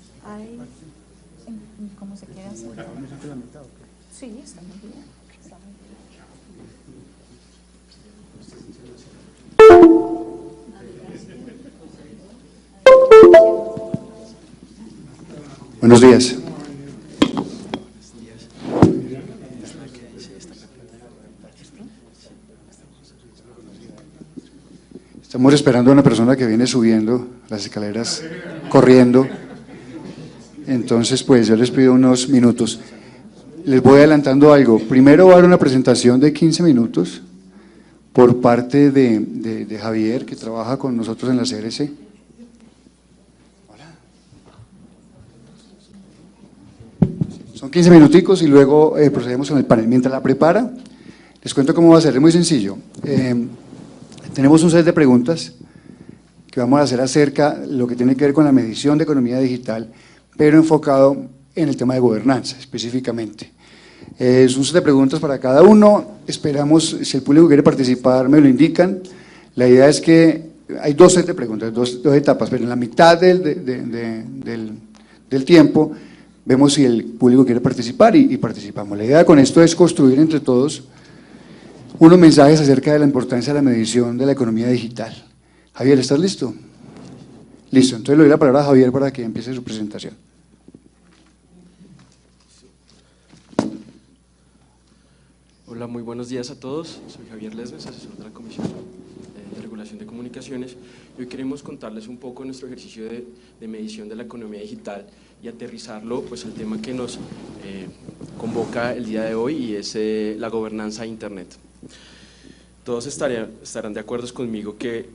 ¿Cómo se queda? Sí, está muy bien. Está muy bien. Buenos días. Estamos esperando a una persona que viene subiendo las escaleras corriendo. Entonces, pues yo les pido unos minutos. Les voy adelantando algo. Primero va a haber una presentación de 15 minutos por parte de Javier, que trabaja con nosotros en la CRC. Son 15 minuticos y luego procedemos con el panel. Mientras la prepara, les cuento cómo va a ser. Es muy sencillo. Tenemos un set de preguntas que vamos a hacer acerca de lo que tiene que ver con la medición de economía digital, pero enfocado en el tema de gobernanza específicamente. Es un set de preguntas para cada uno, esperamos, si el público quiere participar me lo indican. La idea es que hay dos sets de preguntas, dos etapas, pero en la mitad del tiempo vemos si el público quiere participar y participamos. La idea con esto es construir entre todos unos mensajes acerca de la importancia de la medición de la economía digital. Javier, ¿estás listo? Listo, entonces le doy la palabra a Javier para que empiece su presentación. Hola, muy buenos días a todos. Soy Javier Lesmes, asesor de la Comisión de Regulación de Comunicaciones. Y hoy queremos contarles un poco nuestro ejercicio de medición de la economía digital y aterrizarlo pues, al tema que nos convoca el día de hoy, y es la gobernanza de Internet. Todos estarán de acuerdo conmigo que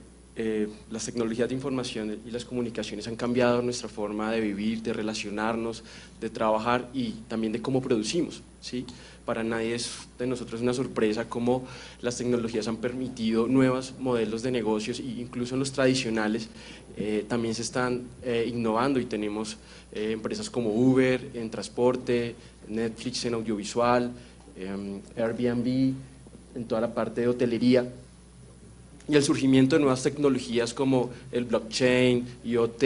las tecnologías de información y las comunicaciones han cambiado nuestra forma de vivir, de relacionarnos, de trabajar y también de cómo producimos, ¿sí? Para nadie de nosotros es una sorpresa cómo las tecnologías han permitido nuevos modelos de negocios, e incluso en los tradicionales también se están innovando, y tenemos empresas como Uber en transporte, Netflix en audiovisual, Airbnb en toda la parte de hotelería, y el surgimiento de nuevas tecnologías como el blockchain, IoT,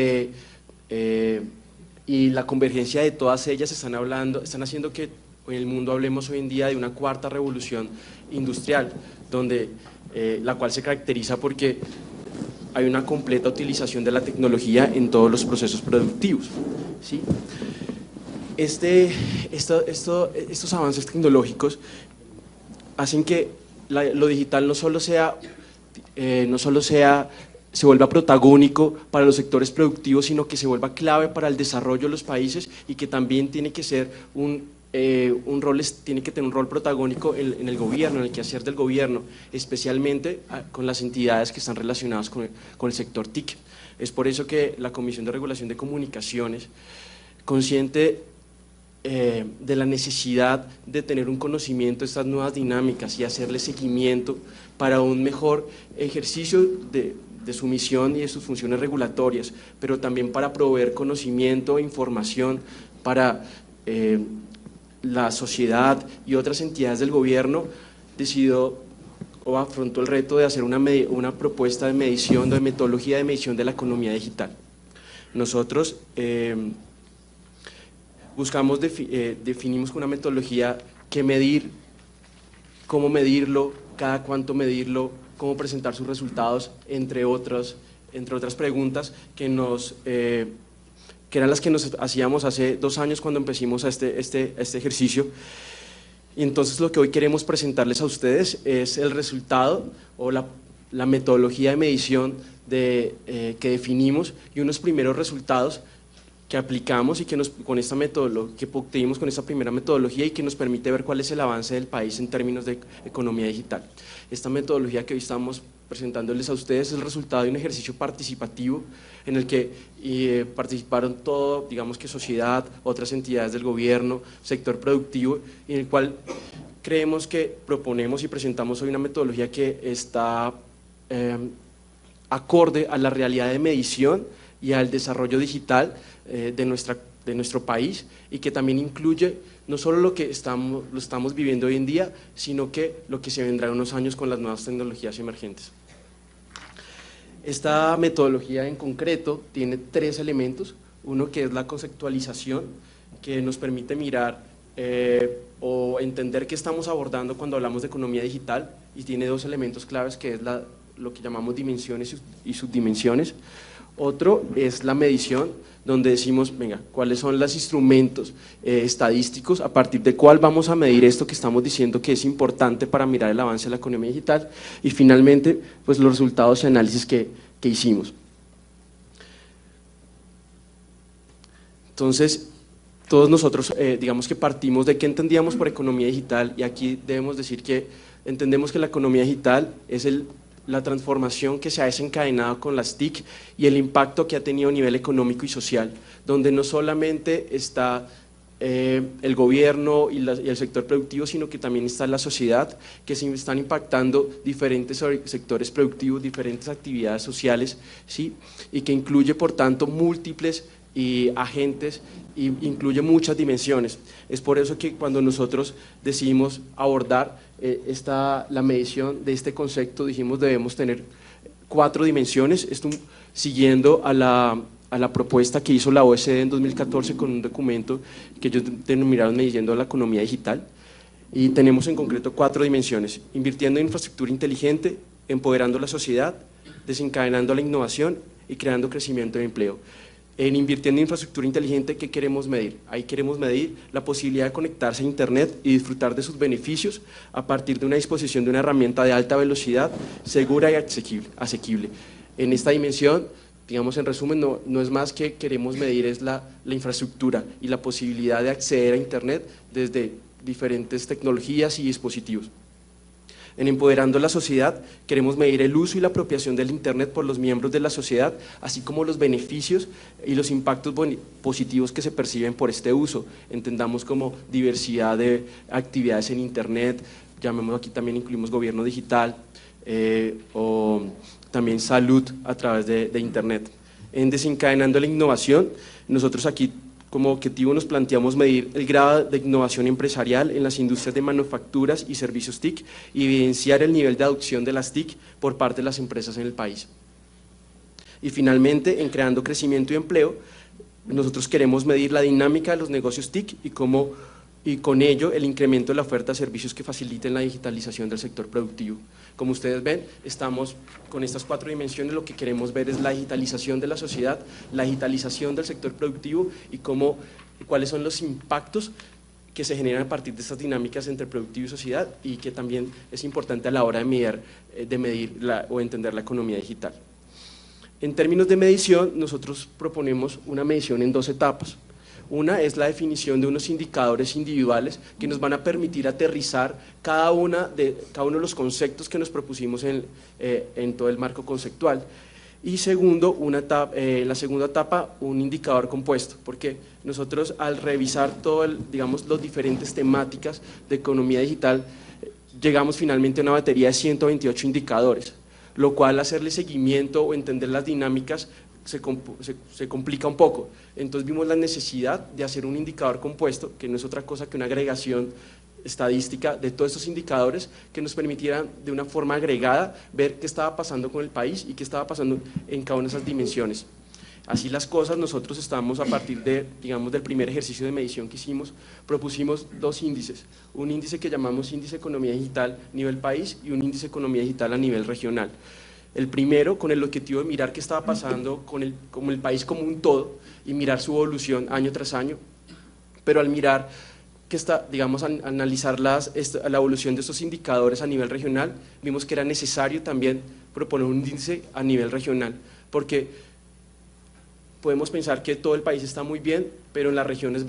y la convergencia de todas ellas están haciendo que en el mundo hablemos hoy en día de una cuarta revolución industrial, donde, la cual se caracteriza porque hay una completa utilización de la tecnología en todos los procesos productivos, ¿sí? Estos avances tecnológicos hacen que lo digital no solo se vuelva protagónico para los sectores productivos, sino que se vuelva clave para el desarrollo de los países, y que también tiene que ser tiene que tener un rol protagónico en el gobierno, en el quehacer del gobierno, especialmente con las entidades que están relacionadas con el sector TIC. Es por eso que la Comisión de Regulación de Comunicaciones, consciente de la necesidad de tener un conocimiento de estas nuevas dinámicas y hacerle seguimiento para un mejor ejercicio de su misión y de sus funciones regulatorias, pero también para proveer conocimiento e información para la sociedad y otras entidades del gobierno, decidió o afrontó el reto de hacer una propuesta de medición, de metodología de medición de la economía digital. Nosotros definimos una metodología que medir, cómo medirlo, cada cuánto medirlo, cómo presentar sus resultados, entre otras preguntas que eran las que nos hacíamos hace 2 años cuando empezamos este ejercicio. Y entonces lo que hoy queremos presentarles a ustedes es el resultado o la metodología de medición que definimos, y unos primeros resultados que aplicamos y que obtuvimos con esta primera metodología, y que nos permite ver cuál es el avance del país en términos de economía digital. Esta metodología que hoy estamos presentándoles a ustedes es el resultado de un ejercicio participativo en el que participaron todo, digamos que sociedad, otras entidades del gobierno, sector productivo, y en el cual proponemos y presentamos hoy una metodología que está acorde a la realidad de medición y al desarrollo digital de nuestro país, y que también incluye no solo lo estamos viviendo hoy en día, sino que lo que se vendrá en unos años con las nuevas tecnologías emergentes. Esta metodología en concreto tiene 3 elementos. Uno, que es la conceptualización, que nos permite mirar o entender qué estamos abordando cuando hablamos de economía digital, y tiene 2 elementos claves, que es lo que llamamos dimensiones y subdimensiones. Otro es la medición, donde decimos, venga, cuáles son los instrumentos estadísticos a partir de cuál vamos a medir esto que estamos diciendo que es importante para mirar el avance de la economía digital, y finalmente pues los resultados y análisis que hicimos. Entonces, todos nosotros digamos que partimos de qué entendíamos por economía digital, y aquí debemos decir que entendemos que la economía digital es la transformación que se ha desencadenado con las TIC y el impacto que ha tenido a nivel económico y social, donde no solamente está el gobierno y el sector productivo, sino que también está la sociedad, que se están impactando diferentes sectores productivos, diferentes actividades sociales, ¿sí? Y que incluye por tanto múltiples y agentes, y incluye muchas dimensiones. Es por eso que cuando nosotros decidimos abordar la medición de este concepto, dijimos debemos tener 4 dimensiones, esto siguiendo a la propuesta que hizo la OECD en 2014 con un documento que ellos denominaron Midiendo la Economía Digital, y tenemos en concreto 4 dimensiones: invirtiendo en infraestructura inteligente, empoderando la sociedad, desencadenando la innovación y creando crecimiento de empleo. En invirtiendo en infraestructura inteligente, ¿qué queremos medir? Ahí queremos medir la posibilidad de conectarse a Internet y disfrutar de sus beneficios a partir de una disposición de una herramienta de alta velocidad, segura y asequible. En esta dimensión, digamos en resumen, no es más que queremos medir es la infraestructura y la posibilidad de acceder a Internet desde diferentes tecnologías y dispositivos. En empoderando la sociedad, queremos medir el uso y la apropiación del Internet por los miembros de la sociedad, así como los beneficios y los impactos positivos que se perciben por este uso. Entendamos como diversidad de actividades en Internet, llamemos aquí también incluimos gobierno digital o también salud a través de Internet. En desencadenando la innovación, nosotros aquí como objetivo nos planteamos medir el grado de innovación empresarial en las industrias de manufacturas y servicios TIC y evidenciar el nivel de adopción de las TIC por parte de las empresas en el país. Y finalmente, en creando crecimiento y empleo, nosotros queremos medir la dinámica de los negocios TIC y con ello el incremento de la oferta de servicios que faciliten la digitalización del sector productivo. Como ustedes ven, estamos con estas 4 dimensiones, lo que queremos ver es la digitalización de la sociedad, la digitalización del sector productivo y cuáles son los impactos que se generan a partir de estas dinámicas entre productivo y sociedad, y que también es importante a la hora de medir o entender la economía digital. En términos de medición, nosotros proponemos una medición en 2 etapas. Una es la definición de unos indicadores individuales que nos van a permitir aterrizar cada uno de los conceptos que nos propusimos en todo el marco conceptual. Y segundo, la segunda etapa, un indicador compuesto, porque nosotros al revisar las diferentes temáticas de economía digital, llegamos finalmente a una batería de 128 indicadores, lo cual hacerle seguimiento o entender las dinámicas se complica un poco. Entonces vimos la necesidad de hacer un indicador compuesto, que no es otra cosa que una agregación estadística de todos estos indicadores que nos permitieran de una forma agregada ver qué estaba pasando con el país y qué estaba pasando en cada una de esas dimensiones. Así las cosas, nosotros estamos a partir del primer ejercicio de medición que hicimos, propusimos 2 índices, un índice que llamamos índice economía digital a nivel país y un índice economía digital a nivel regional. El primero con el objetivo de mirar qué estaba pasando con el país como un todo y mirar su evolución año tras año, pero al mirar analizar la evolución de estos indicadores a nivel regional, vimos que era necesario también proponer un índice a nivel regional, porque podemos pensar que todo el país está muy bien, pero en las regiones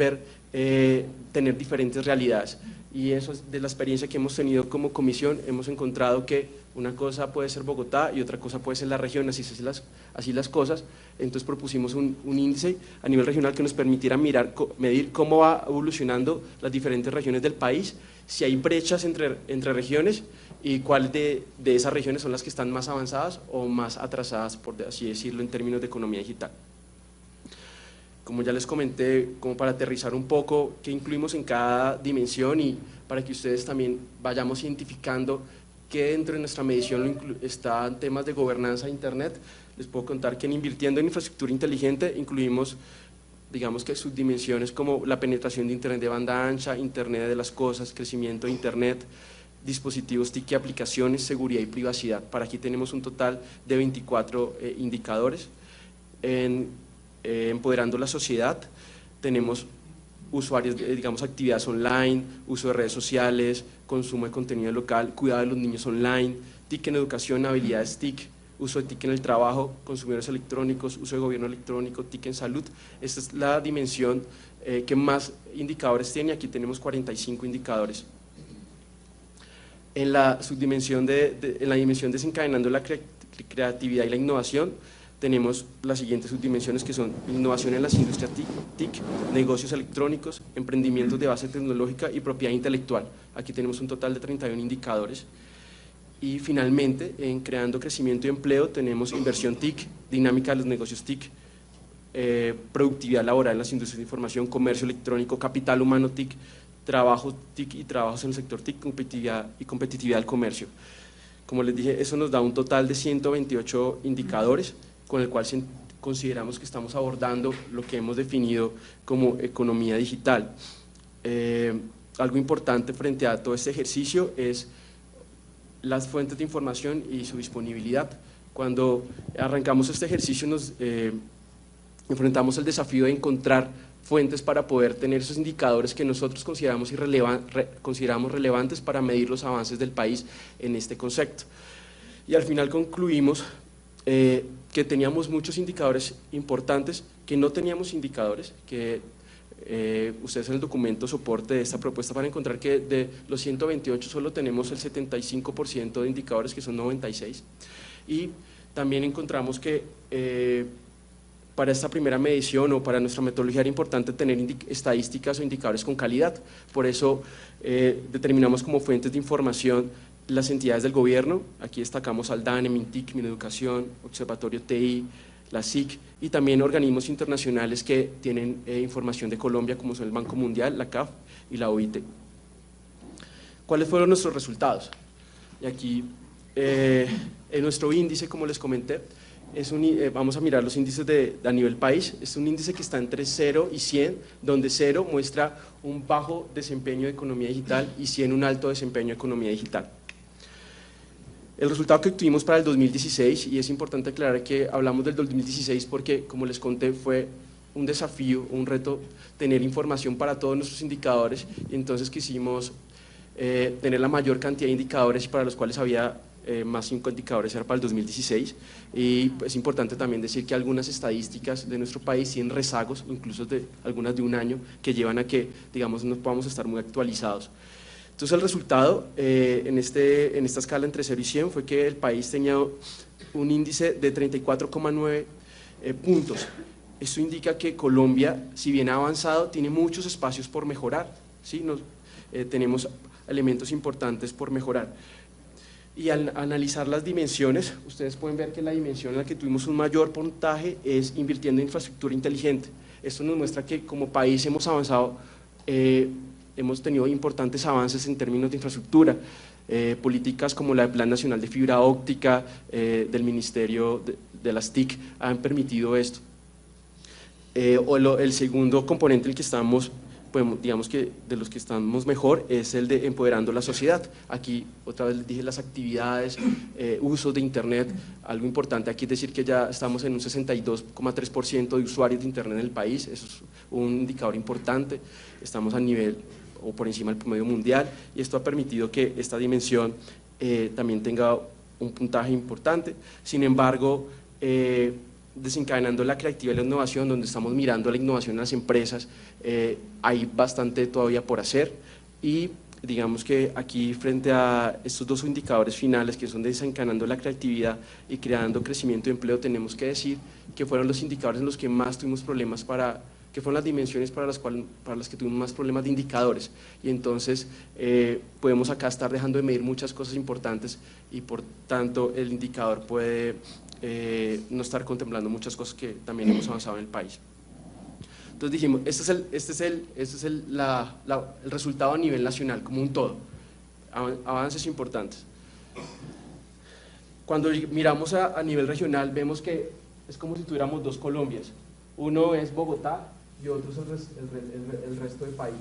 tener diferentes realidades. Y eso es de la experiencia que hemos tenido como comisión, hemos encontrado que una cosa puede ser Bogotá y otra cosa puede ser la región, así las cosas. Entonces propusimos un índice a nivel regional que nos permitiera medir cómo va evolucionando las diferentes regiones del país, si hay brechas entre regiones y cuáles de esas regiones son las que están más avanzadas o más atrasadas, por así decirlo, en términos de economía digital. Como ya les comenté, como para aterrizar un poco qué incluimos en cada dimensión y para que ustedes también vayamos identificando qué dentro de nuestra medición están temas de gobernanza de Internet, les puedo contar que en invirtiendo en infraestructura inteligente incluimos, digamos que subdimensiones como la penetración de Internet de banda ancha, Internet de las cosas, crecimiento de Internet, dispositivos TIC y aplicaciones, seguridad y privacidad. Para aquí tenemos un total de 24 indicadores. Empoderando la sociedad, tenemos usuarios, actividades online, uso de redes sociales, consumo de contenido local, cuidado de los niños online, TIC en educación, habilidades TIC, uso de TIC en el trabajo, consumidores electrónicos, uso de gobierno electrónico, TIC en salud. Esta es la dimensión que más indicadores tiene, aquí tenemos 45 indicadores. En la subdimensión en la dimensión desencadenando la creatividad y la innovación, tenemos las siguientes subdimensiones que son innovación en las industrias TIC, negocios electrónicos, emprendimientos de base tecnológica y propiedad intelectual. Aquí tenemos un total de 31 indicadores. Y finalmente, en creando crecimiento y empleo, tenemos inversión TIC, dinámica de los negocios TIC, productividad laboral en las industrias de información, comercio electrónico, capital humano TIC, trabajo TIC y trabajos en el sector TIC, competitividad del comercio. Como les dije, eso nos da un total de 128 indicadores, con el cual consideramos que estamos abordando lo que hemos definido como economía digital. Algo importante frente a todo este ejercicio es las fuentes de información y su disponibilidad. Cuando arrancamos este ejercicio nos enfrentamos al desafío de encontrar fuentes para poder tener esos indicadores que nosotros consideramos relevantes para medir los avances del país en este concepto. Y al final concluimos que teníamos muchos indicadores importantes, que no teníamos indicadores, que ustedes en el documento soporte de esta propuesta van a encontrar que de los 128 solo tenemos el 75% de indicadores, que son 96, y también encontramos que para esta primera medición o para nuestra metodología era importante tener estadísticas o indicadores con calidad. Por eso determinamos como fuentes de información las entidades del gobierno. Aquí destacamos al DANE, MINTIC, Mineducación, Observatorio TI, la SIC, y también organismos internacionales que tienen información de Colombia, como son el Banco Mundial, la CAF y la OIT. ¿Cuáles fueron nuestros resultados? Y aquí en nuestro índice, como les comenté, vamos a mirar los índices a nivel país. Es un índice que está entre 0 y 100, donde 0 muestra un bajo desempeño de economía digital y 100 un alto desempeño de economía digital. El resultado que obtuvimos para el 2016, y es importante aclarar que hablamos del 2016 porque, como les conté, fue un desafío, un reto tener información para todos nuestros indicadores, y entonces quisimos tener la mayor cantidad de indicadores, y para los cuales había más 5 indicadores era para el 2016, y es importante también decir que algunas estadísticas de nuestro país tienen rezagos, incluso algunas de un año, que llevan a que, digamos, no podamos estar muy actualizados. Entonces el resultado en esta escala entre 0 y 100 fue que el país tenía un índice de 34,9 puntos. Esto indica que Colombia, si bien ha avanzado, tiene muchos espacios por mejorar, ¿sí? Tenemos elementos importantes por mejorar. Y al analizar las dimensiones, ustedes pueden ver que la dimensión en la que tuvimos un mayor puntaje es invirtiendo en infraestructura inteligente. Esto nos muestra que como país hemos avanzado, hemos tenido importantes avances en términos de infraestructura, políticas como la del Plan Nacional de Fibra Óptica del Ministerio de las TIC han permitido esto. El segundo componente en el que estamos, digamos que de los que estamos mejor, es el de empoderando la sociedad. Aquí otra vez les dije las actividades, uso de internet. Algo importante aquí es decir que ya estamos en un 62,3% de usuarios de internet en el país. Eso es un indicador importante. Estamos a nivel o por encima del promedio mundial, y esto ha permitido que esta dimensión también tenga un puntaje importante. Sin embargo, desencadenando la creatividad y la innovación, donde estamos mirando la innovación en las empresas, hay bastante todavía por hacer, y digamos que aquí frente a estos dos indicadores finales que son desencadenando la creatividad y creando crecimiento de empleo, tenemos que decir que fueron los indicadores en los que más tuvimos problemas que fueron las dimensiones para las que tuvimos más problemas de indicadores, y entonces podemos acá estar dejando de medir muchas cosas importantes, y por tanto el indicador puede no estar contemplando muchas cosas que también hemos avanzado en el país. Entonces dijimos, este es el resultado a nivel nacional, como un todo, avances importantes. Cuando miramos a nivel regional, vemos que es como si tuviéramos dos Colombias. Uno es Bogotá y otro es el resto del país.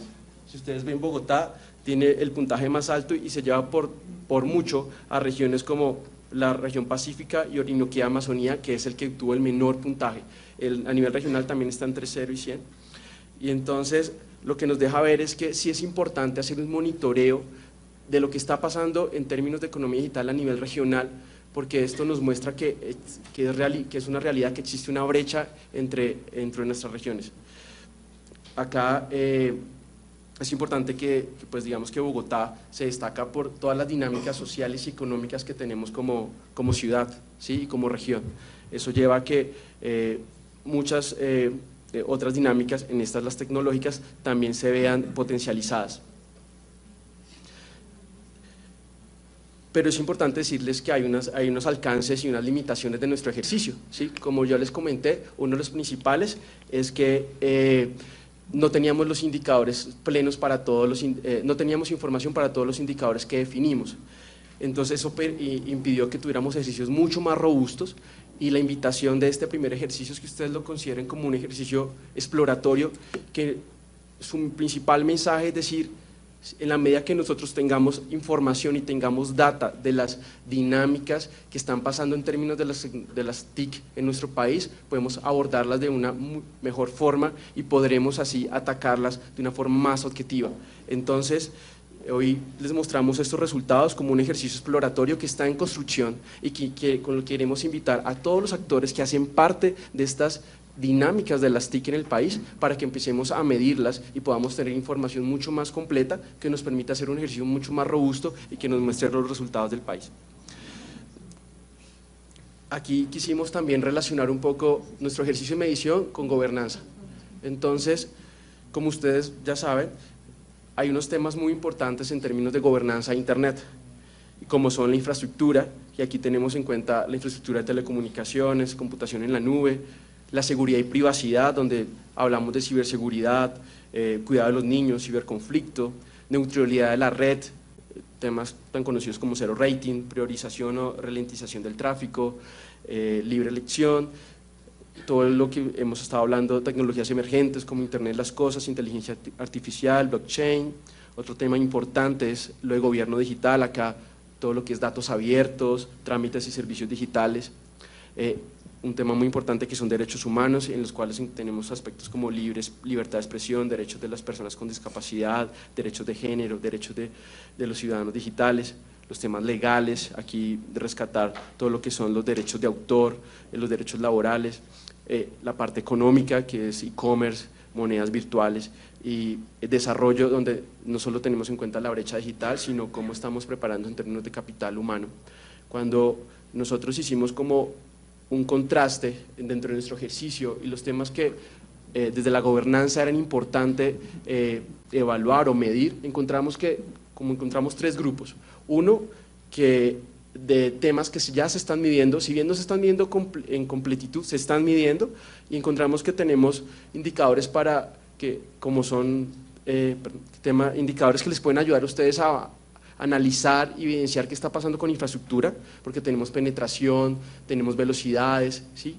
Si ustedes ven, Bogotá tiene el puntaje más alto y se lleva por mucho a regiones como la región pacífica y Orinoquía, Amazonía, que es el que tuvo el menor puntaje. A nivel regional también está entre 0 y 100. Y entonces lo que nos deja ver es que sí es importante hacer un monitoreo de lo que está pasando en términos de economía digital a nivel regional, porque esto nos muestra que es una realidad, que existe una brecha entre nuestras regiones. Acá es importante que pues digamos que Bogotá se destaca por todas las dinámicas sociales y económicas que tenemos como ciudad, ¿sí? Y como región. Eso lleva a que muchas otras dinámicas, en estas las tecnológicas, también se vean potencializadas. pero es importante decirles que hay unos alcances y unas limitaciones de nuestro ejercicio, ¿sí? Como yo les comenté, uno de los principales es que no teníamos los indicadores plenos para todos no teníamos información para todos los indicadores que definimos. Entonces eso impidió que tuviéramos ejercicios mucho más robustos, y la invitación de este primer ejercicio es que ustedes lo consideren como un ejercicio exploratorio, que su principal mensaje es decir, en la medida que nosotros tengamos información y tengamos data de las dinámicas que están pasando en términos de las TIC en nuestro país, podemos abordarlas de una mejor forma y podremos así atacarlas de una forma más objetiva. Entonces, hoy les mostramos estos resultados como un ejercicio exploratorio que está en construcción y con lo que queremos invitar a todos los actores que hacen parte de estas dinámicas de las TIC en el país para que empecemos a medirlas y podamos tener información mucho más completa que nos permita hacer un ejercicio mucho más robusto y que nos muestre los resultados del país. Aquí quisimos también relacionar un poco nuestro ejercicio de medición con gobernanza. Entonces, como ustedes ya saben, hay unos temas muy importantes en términos de gobernanza de Internet, como son la infraestructura, y aquí tenemos en cuenta la infraestructura de telecomunicaciones, computación en la nube, la seguridad y privacidad, donde hablamos de ciberseguridad, cuidado de los niños, ciberconflicto, neutralidad de la red, temas tan conocidos como zero rating, priorización o ralentización del tráfico, libre elección, todo lo que hemos estado hablando, tecnologías emergentes como Internet de las Cosas, inteligencia artificial, blockchain. Otro tema importante es lo de gobierno digital, acá todo lo que es datos abiertos, trámites y servicios digitales. Un tema muy importante que son derechos humanos, en los cuales tenemos aspectos como libertad de expresión, derechos de las personas con discapacidad, derechos de género, derechos de los ciudadanos digitales, los temas legales, aquí de rescatar todo lo que son los derechos de autor, los derechos laborales, la parte económica, que es e-commerce, monedas virtuales, y el desarrollo, donde no solo tenemos en cuenta la brecha digital, sino cómo estamos preparando en términos de capital humano. Cuando nosotros hicimos como un contraste dentro de nuestro ejercicio y los temas que desde la gobernanza eran importantes evaluar o medir, encontramos tres grupos. Uno, que de temas que ya se están midiendo, si bien no se están midiendo en completitud, se están midiendo, y encontramos que tenemos indicadores indicadores que les pueden ayudar a ustedes a analizar y evidenciar qué está pasando con infraestructura, porque tenemos penetración, tenemos velocidades, ¿sí?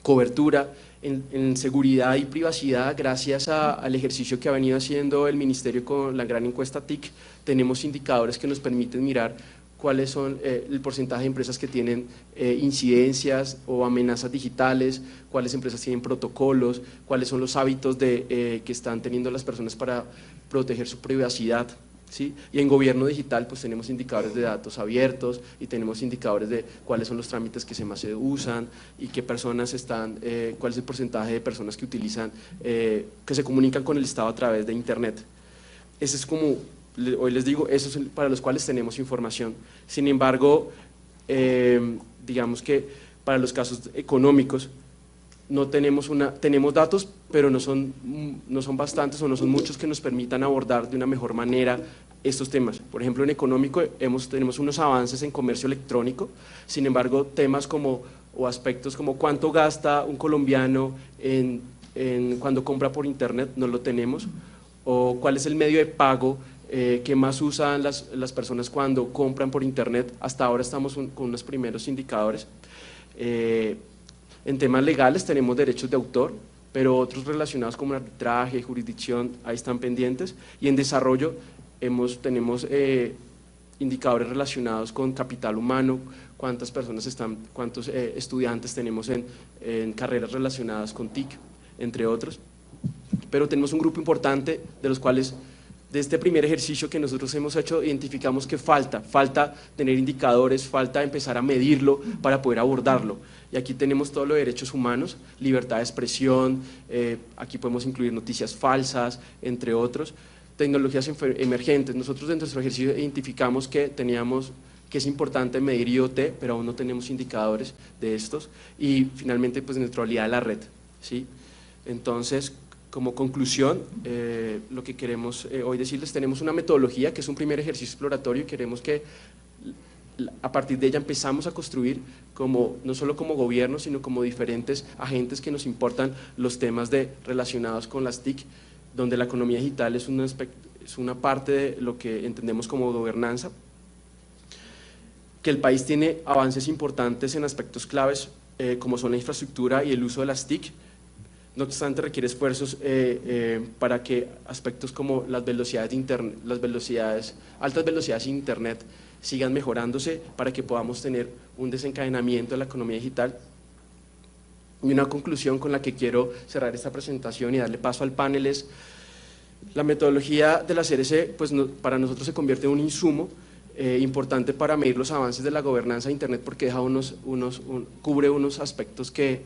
Cobertura, en seguridad y privacidad, gracias al ejercicio que ha venido haciendo el Ministerio con la gran encuesta TIC, tenemos indicadores que nos permiten mirar cuáles son el porcentaje de empresas que tienen incidencias o amenazas digitales, cuáles empresas tienen protocolos, cuáles son los hábitos que están teniendo las personas para proteger su privacidad, ¿sí? Y en gobierno digital pues tenemos indicadores de datos abiertos y tenemos indicadores de cuáles son los trámites que más se usan y qué personas cuál es el porcentaje de personas que utilizan, que se comunican con el Estado a través de Internet. Ese es como, hoy les digo, esos son para los cuales tenemos información. Sin embargo, digamos que para los casos económicos no tenemos tenemos datos, pero no son bastantes o no son muchos que nos permitan abordar de una mejor manera estos temas. Por ejemplo, en económico tenemos unos avances en comercio electrónico, sin embargo, temas o aspectos como cuánto gasta un colombiano cuando compra por Internet, no lo tenemos, o cuál es el medio de pago que más usan las personas cuando compran por Internet. Hasta ahora estamos con unos primeros indicadores. En temas legales tenemos derechos de autor, pero otros relacionados como arbitraje, jurisdicción, ahí están pendientes. Y en desarrollo tenemos indicadores relacionados con capital humano, cuántos estudiantes tenemos en carreras relacionadas con TIC, entre otros. Pero tenemos un grupo importante de los cuales, de este primer ejercicio que nosotros hemos hecho, identificamos que falta tener indicadores, falta empezar a medirlo para poder abordarlo. Y aquí tenemos todos los derechos humanos, libertad de expresión, aquí podemos incluir noticias falsas, entre otros, tecnologías emergentes. Nosotros dentro de nuestro ejercicio identificamos que es importante medir IoT, pero aún no tenemos indicadores de estos, y finalmente pues neutralidad de la red, ¿sí? Entonces, como conclusión, lo que queremos hoy decirles, tenemos una metodología que es un primer ejercicio exploratorio y queremos que a partir de ella empezamos a construir no solo como gobierno, sino como diferentes agentes que nos importan los temas relacionados con las TIC, donde la economía digital es una parte de lo que entendemos como gobernanza, que el país tiene avances importantes en aspectos claves como son la infraestructura y el uso de las TIC. No obstante, requiere esfuerzos para que aspectos como las velocidades de internet, altas velocidades de internet sigan mejorándose, para que podamos tener un desencadenamiento de la economía digital. Y una conclusión con la que quiero cerrar esta presentación y darle paso al panel es: la metodología de la CRC pues para nosotros se convierte en un insumo importante para medir los avances de la gobernanza de Internet, porque deja cubre unos aspectos que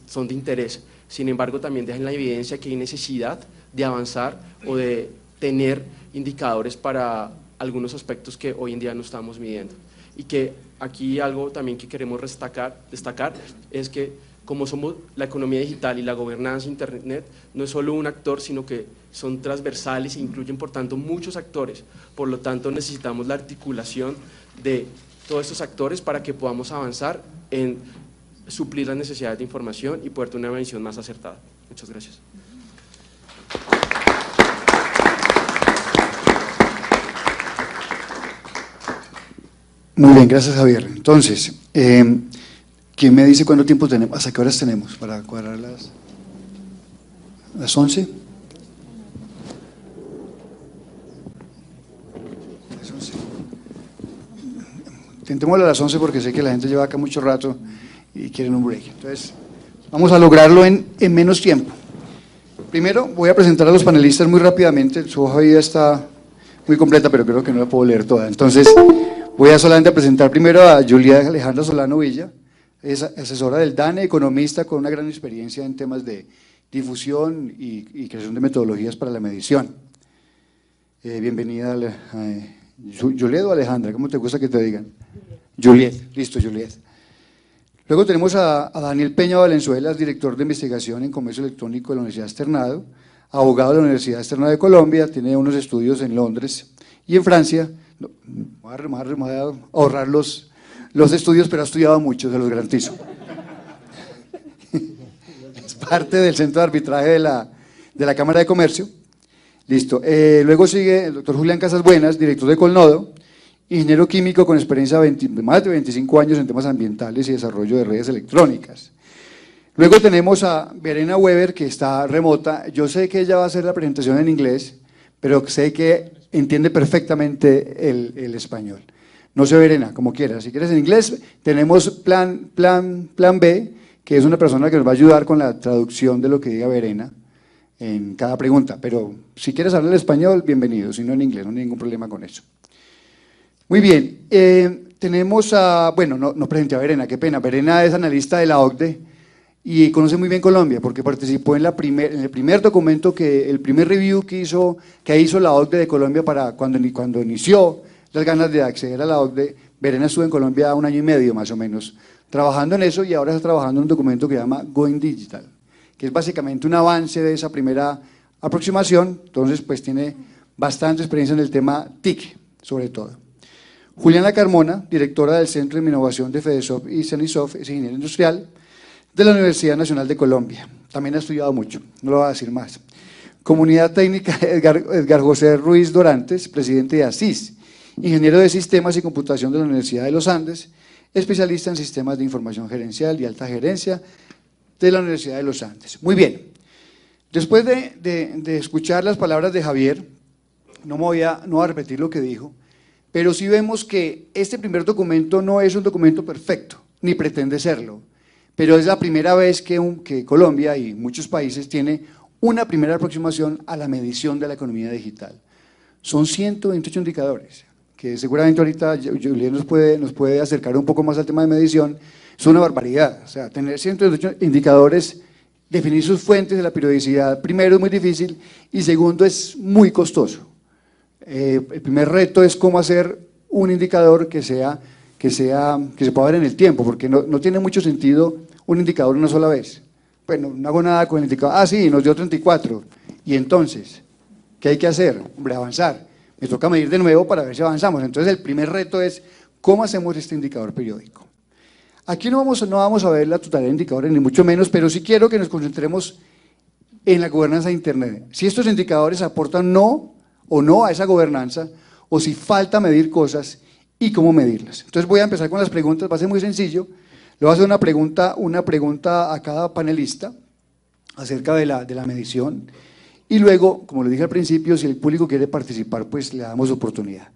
son de interés. Sin embargo, también deja en la evidencia que hay necesidad de avanzar o de tener indicadores para algunos aspectos que hoy en día no estamos midiendo. Y que aquí algo también que queremos destacar es que como somos la economía digital y la gobernanza de Internet, no es solo un actor, sino que son transversales e incluyen por tanto muchos actores. Por lo tanto, necesitamos la articulación de todos estos actores para que podamos avanzar en suplir las necesidades de información y poder tener una medición más acertada. Muchas gracias. Muy bien, gracias Javier. Entonces, ¿quién me dice cuánto tiempo tenemos? ¿Hasta qué horas tenemos para cuadrar las 11? Las 11. Intentémoslo a las 11 porque sé que la gente lleva acá mucho rato y quieren un break. Entonces, vamos a lograrlo en menos tiempo. Primero, voy a presentar a los panelistas muy rápidamente. Su hoja de vida está muy completa, pero creo que no la puedo leer toda. Entonces, voy a solamente presentar primero a Juliet Alejandra Solano Villa. Es asesora del DANE, economista con una gran experiencia en temas de difusión y creación de metodologías para la medición. Bienvenida, Juliet o Alejandra, ¿cómo te gusta que te digan? Juliet, listo, Juliet. Luego tenemos a Daniel Peña Valenzuela, director de investigación en comercio electrónico de la Universidad Externado, abogado de la Universidad Externado de Colombia, tiene unos estudios en Londres y en Francia. Voy a ahorrar los estudios, pero ha estudiado mucho, se los garantizo. Es parte del centro de arbitraje de la Cámara de Comercio. Listo. Luego sigue el doctor Julián Casasbuenas, director de Colnodo, ingeniero químico con experiencia de más de 25 años en temas ambientales y desarrollo de redes electrónicas. Luego tenemos a Verena Weber, que está remota. Yo sé que ella va a hacer la presentación en inglés, pero sé que entiende perfectamente el español. No sé, Verena, como quieras. Si quieres en inglés, tenemos plan B, que es una persona que nos va a ayudar con la traducción de lo que diga Verena en cada pregunta. Pero si quieres hablar en español, bienvenido. Si no en inglés, no hay ningún problema con eso. Muy bien. Tenemos no presenté a Verena, qué pena. Verena es analista de la OCDE y conoce muy bien Colombia porque participó en el primer documento, el primer review que hizo la OCDE de Colombia para cuando inició las ganas de acceder a la OCDE. Verena estuvo en Colombia 1 año y medio más o menos trabajando en eso y ahora está trabajando en un documento que se llama Going Digital, que es básicamente un avance de esa primera aproximación. Entonces pues tiene bastante experiencia en el tema TIC sobre todo. Juliana Carmona, directora del Centro de Innovación de FEDESOFT y CENISOFT, es ingeniera industrial de la Universidad Nacional de Colombia. También ha estudiado mucho, no lo voy a decir más. Comunidad Técnica Edgar José Ruiz Dorantes, presidente de ASIS, ingeniero de Sistemas y Computación de la Universidad de los Andes, especialista en Sistemas de Información Gerencial y Alta Gerencia de la Universidad de los Andes. Muy bien, después de escuchar las palabras de Javier, no voy a repetir lo que dijo, pero sí vemos que este primer documento no es un documento perfecto, ni pretende serlo, pero es la primera vez que Colombia y muchos países tiene una primera aproximación a la medición de la economía digital. Son 128 indicadores, que seguramente ahorita Julián nos puede acercar un poco más al tema de medición. Es una barbaridad, o sea, tener 128 indicadores, definir sus fuentes de la periodicidad, primero es muy difícil y segundo es muy costoso. El primer reto es cómo hacer un indicador que se pueda ver en el tiempo, porque no tiene mucho sentido un indicador una sola vez. Bueno, no hago nada con el indicador, sí, nos dio 34, y entonces, ¿qué hay que hacer? Hombre, avanzar. Me toca medir de nuevo para ver si avanzamos. Entonces el primer reto es, ¿cómo hacemos este indicador periódico? Aquí no vamos a ver la totalidad de indicadores, ni mucho menos, pero sí quiero que nos concentremos en la gobernanza de Internet. Si estos indicadores aportan o no a esa gobernanza, o si falta medir cosas y cómo medirlas. Entonces voy a empezar con las preguntas, va a ser muy sencillo. Le voy a hacer una pregunta a cada panelista acerca de la medición. Y luego, como le dije al principio, si el público quiere participar, pues le damos oportunidad.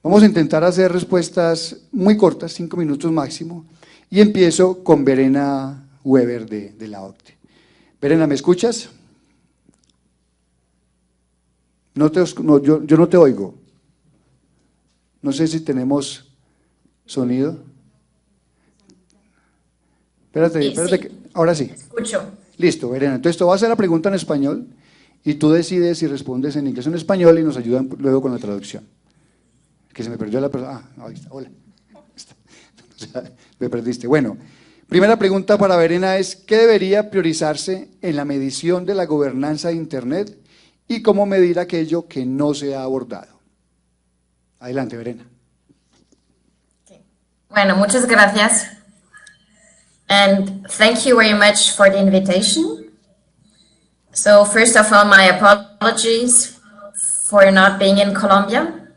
Vamos a intentar hacer respuestas muy cortas, 5 minutos máximo, y empiezo con Verena Weber de la OCDE. Verena, ¿me escuchas? Yo no te oigo. No sé si tenemos sonido. Espérate, ahora sí. Escucho. Listo, Verena. Entonces te voy a hacer la pregunta en español y tú decides si respondes en inglés o en español y nos ayudan luego con la traducción. Que se me perdió la persona. Ah, ahí está, hola. Me perdiste. Bueno, primera pregunta para Verena es, ¿qué debería priorizarse en la medición de la gobernanza de Internet y cómo medir aquello que no se ha abordado? Adelante, Verena. Bueno, muchas gracias. And thank you very much for the invitation. So first of all, my apologies for not being in Colombia.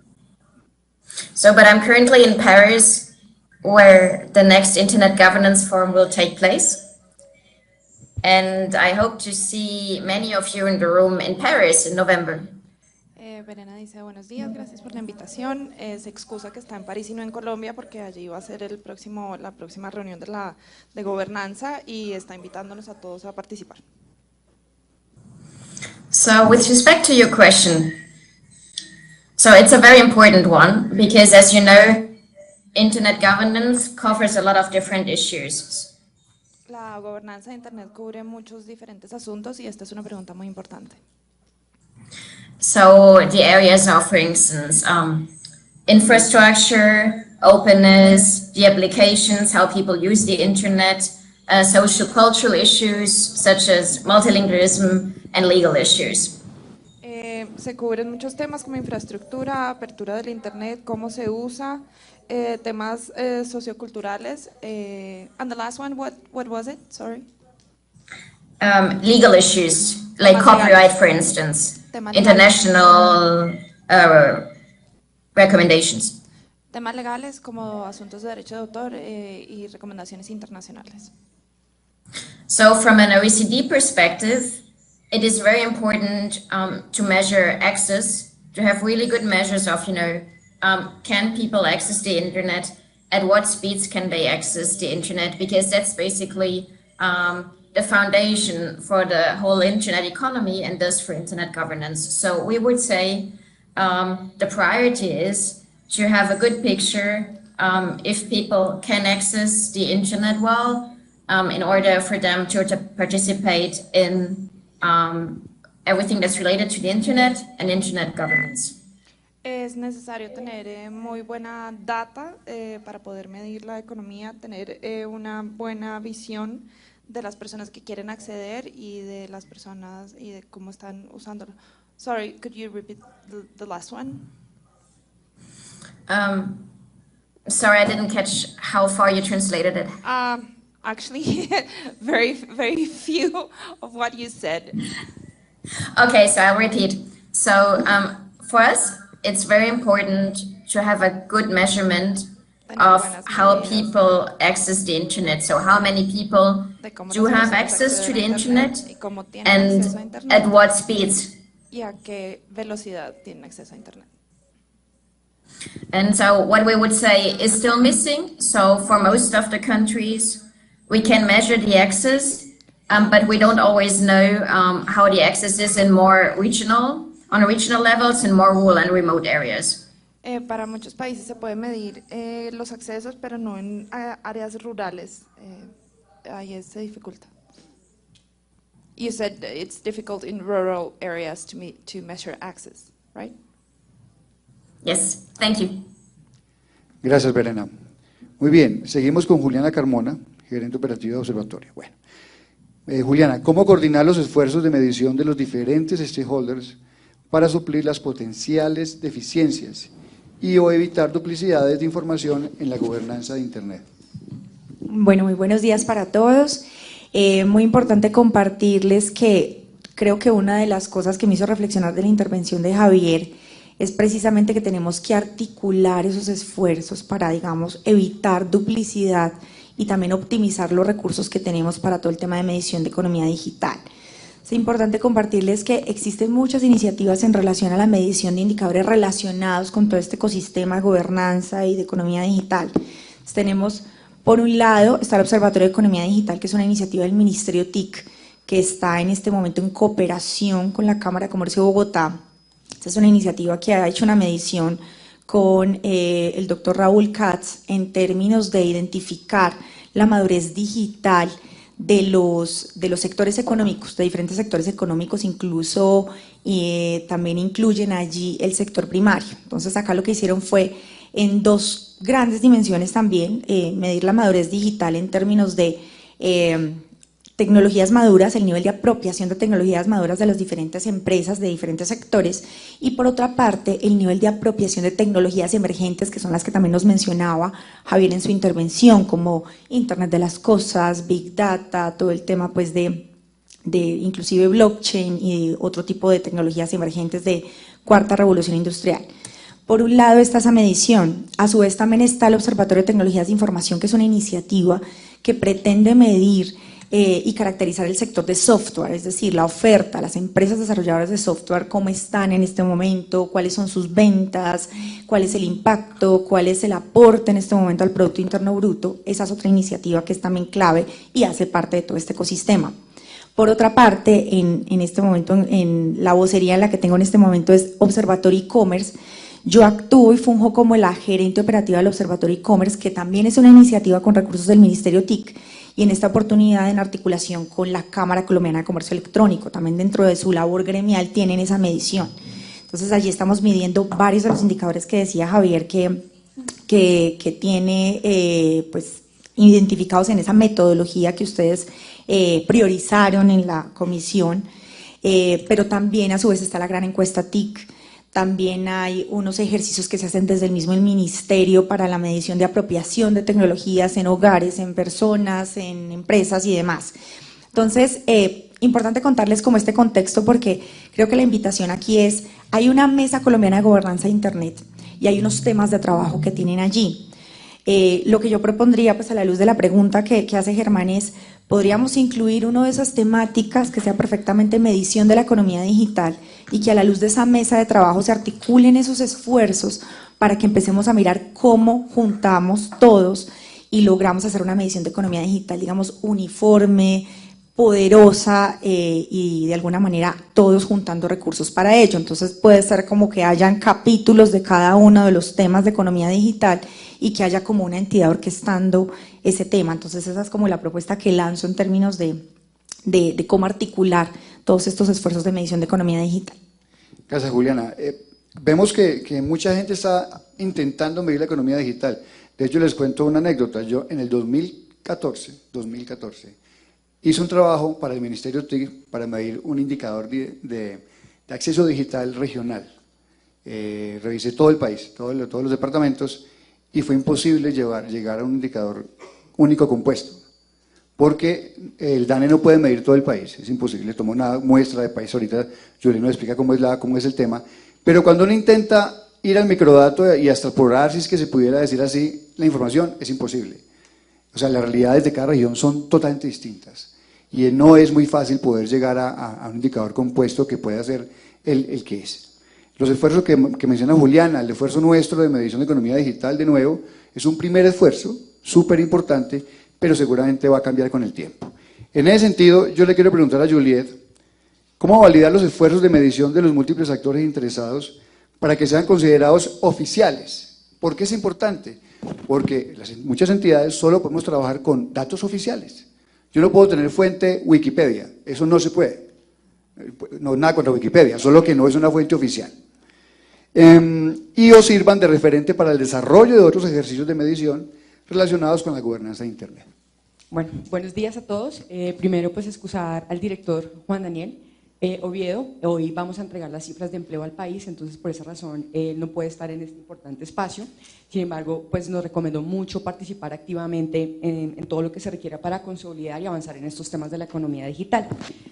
So, but I'm currently in Paris, where the next Internet Governance Forum will take place. And I hope to see many of you in the room in Paris in November. Verena dice, buenos días, gracias por la invitación. Se excusa que está en París y no en Colombia porque allí va a ser la próxima reunión de gobernanza y está invitándonos a todos a participar. So with respect to your question, so it's a very important one because, as you know, Internet governance covers a lot of different issues. La gobernanza de Internet cubre muchos diferentes asuntos y esta es una pregunta muy importante. So the areas are, for instance, infrastructure, openness, the applications, how people use the internet, social cultural issues such as multilingualism and legal issues. Se cubren muchos temas como infraestructura, apertura del internet, cómo se usa, temas socioculturales. And the last one, what was it? Sorry. Legal issues like copyright, for instance. International recommendations. Temas legales como asuntos de derecho de autor y recomendaciones internacionales. So from an OECD perspective, it is very important to measure access, to have really good measures of, can people access the internet, at what speeds can they access the internet, because that's basically the foundation for the whole internet economy and thus for internet governance. So we would say the priority is to have a good picture if people can access the internet well, in order for them to participate in everything that's related to the internet and internet governance. Es necesario tener muy buena data para poder medir la economía, tener una buena visión de las personas que quieren acceder y de las personas y de cómo están usándolo. Sorry, could you repeat the last one? Sorry, I didn't catch how far you translated it. Actually, very few of what you said. Okay, so I'll repeat. So for us, it's very important to have a good measurement of how people access the internet. So how many people do have access to the internet and at what speeds. Y a qué velocidad tienen acceso a internet. And so what we would say is still missing. So for most of the countries, we can measure the access, but we don't always know how the access is in more regional levels in more rural and remote areas. Para muchos países se puede medir los accesos, pero no en áreas rurales. Ahí se dificulta. You said it's difficult in rural areas to measure access, right? Yes, thank you. Gracias, Verena. Muy bien, seguimos con Juliana Carmona, gerente operativa de observatorio. Bueno, Juliana, ¿cómo coordinar los esfuerzos de medición de los diferentes stakeholders para suplir las potenciales deficiencias y o evitar duplicidades de información en la gobernanza de Internet. Bueno, muy buenos días para todos. Muy importante compartirles que creo que una de las cosas que me hizo reflexionar de la intervención de Javier es precisamente que tenemos que articular esos esfuerzos para, digamos, evitar duplicidad y también optimizar los recursos que tenemos para todo el tema de medición de economía digital. Es importante compartirles que existen muchas iniciativas en relación a la medición de indicadores relacionados con todo este ecosistema de gobernanza y de economía digital. Entonces, tenemos, por un lado, está el Observatorio de Economía Digital, que es una iniciativa del Ministerio TIC, que está en este momento en cooperación con la Cámara de Comercio de Bogotá. Esta es una iniciativa que ha hecho una medición con el doctor Raúl Katz en términos de identificar la madurez digital de los sectores económicos, de diferentes sectores económicos, incluso también incluyen allí el sector primario. Entonces acá lo que hicieron fue en dos grandes dimensiones también, medir la madurez digital en términos de tecnologías maduras, el nivel de apropiación de tecnologías maduras de las diferentes empresas, de diferentes sectores, y por otra parte, el nivel de apropiación de tecnologías emergentes, que son las que también nos mencionaba Javier en su intervención, como Internet de las Cosas, Big Data, todo el tema pues de inclusive blockchain y otro tipo de tecnologías emergentes de cuarta revolución industrial. Por un lado está esa medición, a su vez también está el Observatorio de Tecnologías de Información, que es una iniciativa que pretende medir y caracterizar el sector de software, es decir, la oferta, las empresas desarrolladoras de software, cómo están en este momento, cuáles son sus ventas, cuál es el impacto, cuál es el aporte en este momento al Producto Interno Bruto. Esa es otra iniciativa que es también clave y hace parte de todo este ecosistema. Por otra parte, en este momento, en la vocería en la que tengo en este momento es Observatorio e-commerce. Yo actúo y funjo como la gerente operativa del Observatorio e-commerce, que también es una iniciativa con recursos del Ministerio TIC, y en esta oportunidad en articulación con la Cámara Colombiana de Comercio Electrónico, también dentro de su labor gremial tienen esa medición. Entonces allí estamos midiendo varios de los indicadores que decía Javier que tiene pues identificados en esa metodología que ustedes priorizaron en la comisión, pero también a su vez está la gran encuesta TIC. También hay unos ejercicios que se hacen desde el mismo ministerio para la medición de apropiación de tecnologías en hogares, en personas, en empresas y demás. Entonces, importante contarles como este contexto porque creo que la invitación aquí es, hay una mesa colombiana de gobernanza de Internet y hay unos temas de trabajo que tienen allí. Lo que yo propondría, pues a la luz de la pregunta que hace Germán es, podríamos incluir una de esas temáticas que sea perfectamente medición de la economía digital y que a la luz de esa mesa de trabajo se articulen esos esfuerzos para que empecemos a mirar cómo juntamos todos y logramos hacer una medición de economía digital, digamos, uniforme, poderosa y de alguna manera todos juntando recursos para ello. Entonces puede ser como que hayan capítulos de cada uno de los temas de economía digital y que haya como una entidad orquestando ese tema. Entonces esa es como la propuesta que lanzo en términos de cómo articular todos estos esfuerzos de medición de economía digital. Gracias, Juliana. Vemos que mucha gente está intentando medir la economía digital. De hecho, les cuento una anécdota. Yo en el 2014 hice un trabajo para el Ministerio TIC para medir un indicador de acceso digital regional. Revisé todo el país, todos los departamentos, y fue imposible llegar a un indicador único compuesto, porque el DANE no puede medir todo el país, es imposible. Tomó una muestra de país, ahorita Julián nos explica cómo es el tema, pero cuando uno intenta ir al microdato y hasta explorar, si es que se pudiera decir así, la información es imposible. O sea, las realidades de cada región son totalmente distintas y no es muy fácil poder llegar a un indicador compuesto que pueda ser el que es. Los esfuerzos que menciona Juliana, el esfuerzo nuestro de medición de economía digital, de nuevo, es un primer esfuerzo súper importante, pero seguramente va a cambiar con el tiempo. En ese sentido, yo le quiero preguntar a Juliet, ¿cómo validar los esfuerzos de medición de los múltiples actores interesados para que sean considerados oficiales? ¿Por qué es importante? Porque muchas entidades solo podemos trabajar con datos oficiales. Yo no puedo tener fuente Wikipedia, eso no se puede. No, nada contra Wikipedia, solo que no es una fuente oficial. Y o sirvan de referente para el desarrollo de otros ejercicios de medición relacionados con la gobernanza de Internet. Bueno, buenos días a todos. Primero, pues excusar al director Juan Daniel, Oviedo. Hoy vamos a entregar las cifras de empleo al país, entonces por esa razón no puede estar en este importante espacio. Sin embargo, pues nos recomendó mucho participar activamente en todo lo que se requiera para consolidar y avanzar en estos temas de la economía digital.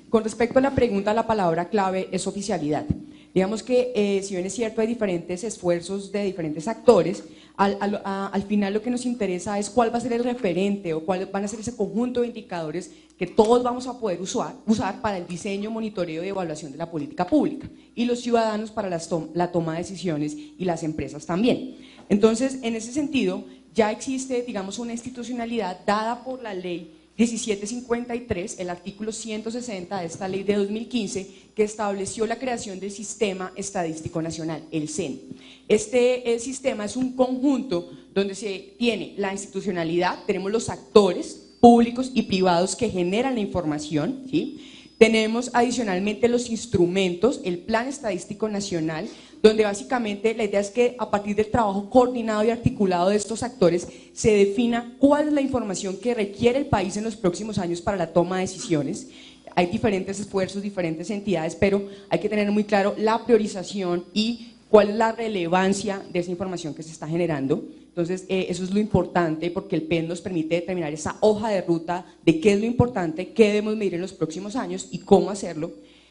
Con respecto a la pregunta, la palabra clave es oficialidad. Digamos que si bien es cierto hay diferentes esfuerzos de diferentes actores, al final lo que nos interesa es cuál va a ser el referente o cuál van a ser ese conjunto de indicadores que todos vamos a poder usar para el diseño, monitoreo y evaluación de la política pública, y los ciudadanos para la toma de decisiones y las empresas también. Entonces, en ese sentido, ya existe, digamos, una institucionalidad dada por la ley 1753, el artículo 160 de esta ley de 2015, que estableció la creación del Sistema Estadístico Nacional, el SEN. Este sistema es un conjunto donde se tiene la institucionalidad, tenemos los actores públicos y privados que generan la información, ¿sí? Tenemos adicionalmente los instrumentos, el Plan Estadístico Nacional, donde básicamente la idea es que a partir del trabajo coordinado y articulado de estos actores se defina cuál es la información que requiere el país en los próximos años para la toma de decisiones. Hay diferentes esfuerzos, diferentes entidades, pero hay que tener muy claro la priorización y cuál es la relevancia de esa información que se está generando. Entonces, eso es lo importante, porque el PEN nos permite determinar esa hoja de ruta de qué es lo importante, qué debemos medir en los próximos años y cómo hacerlo.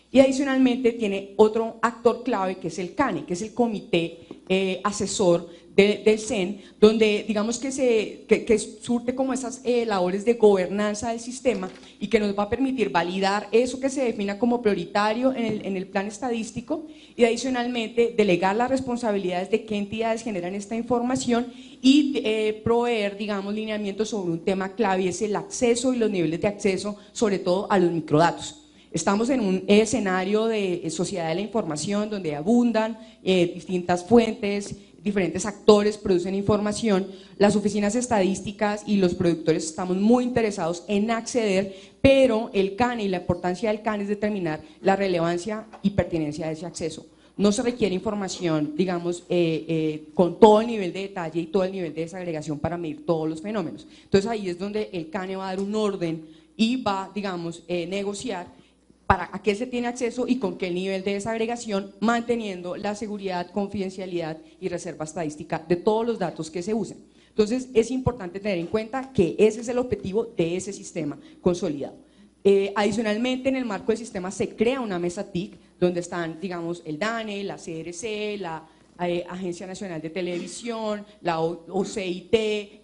Y adicionalmente tiene otro actor clave, que es el CANE, que es el Comité Asesor del CEN, donde digamos que surte como esas labores de gobernanza del sistema y que nos va a permitir validar eso que se defina como prioritario en el plan estadístico, y adicionalmente delegar las responsabilidades de qué entidades generan esta información y proveer, digamos, lineamientos sobre un tema clave, y es el acceso y los niveles de acceso, sobre todo a los microdatos. Estamos en un escenario de sociedad de la información donde abundan distintas fuentes, diferentes actores producen información. Las oficinas estadísticas y los productores estamos muy interesados en acceder, pero el CANE y la importancia del CANE es determinar la relevancia y pertinencia de ese acceso. No se requiere información, digamos, con todo el nivel de detalle y todo el nivel de desagregación para medir todos los fenómenos. Entonces ahí es donde el CANE va a dar un orden y va, digamos, negociar para a qué se tiene acceso y con qué nivel de desagregación, manteniendo la seguridad, confidencialidad y reserva estadística de todos los datos que se usen. Entonces es importante tener en cuenta que ese es el objetivo de ese sistema consolidado. Adicionalmente, en el marco del sistema se crea una mesa TIC donde están, digamos, el DANE, la CRC, la Agencia Nacional de Televisión, la OCIT,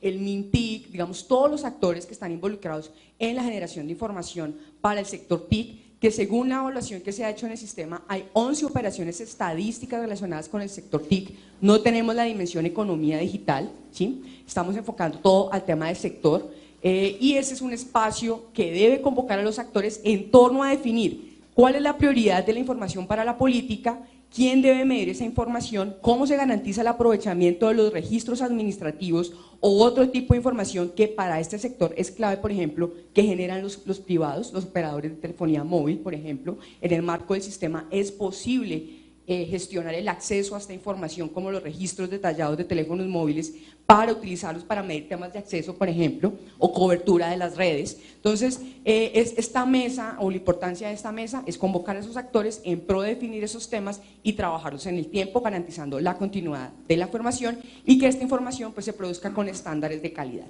el MINTIC, digamos, todos los actores que están involucrados en la generación de información para el sector TIC, que según la evaluación que se ha hecho en el sistema hay 11 operaciones estadísticas relacionadas con el sector TIC. No tenemos la dimensión economía digital, ¿sí? Estamos enfocando todo al tema del sector, y ese es un espacio que debe convocar a los actores en torno a definir cuál es la prioridad de la información para la política, quién debe medir esa información, cómo se garantiza el aprovechamiento de los registros administrativos o otro tipo de información que para este sector es clave, por ejemplo, que generan los privados, los operadores de telefonía móvil, por ejemplo. En el marco del sistema es posible gestionar el acceso a esta información, como los registros detallados de teléfonos móviles, para utilizarlos para medir temas de acceso, por ejemplo, o cobertura de las redes. Entonces, esta mesa, o la importancia de esta mesa, es convocar a esos actores en pro de definir esos temas y trabajarlos en el tiempo, garantizando la continuidad de la información y que esta información pues, se produzca con estándares de calidad.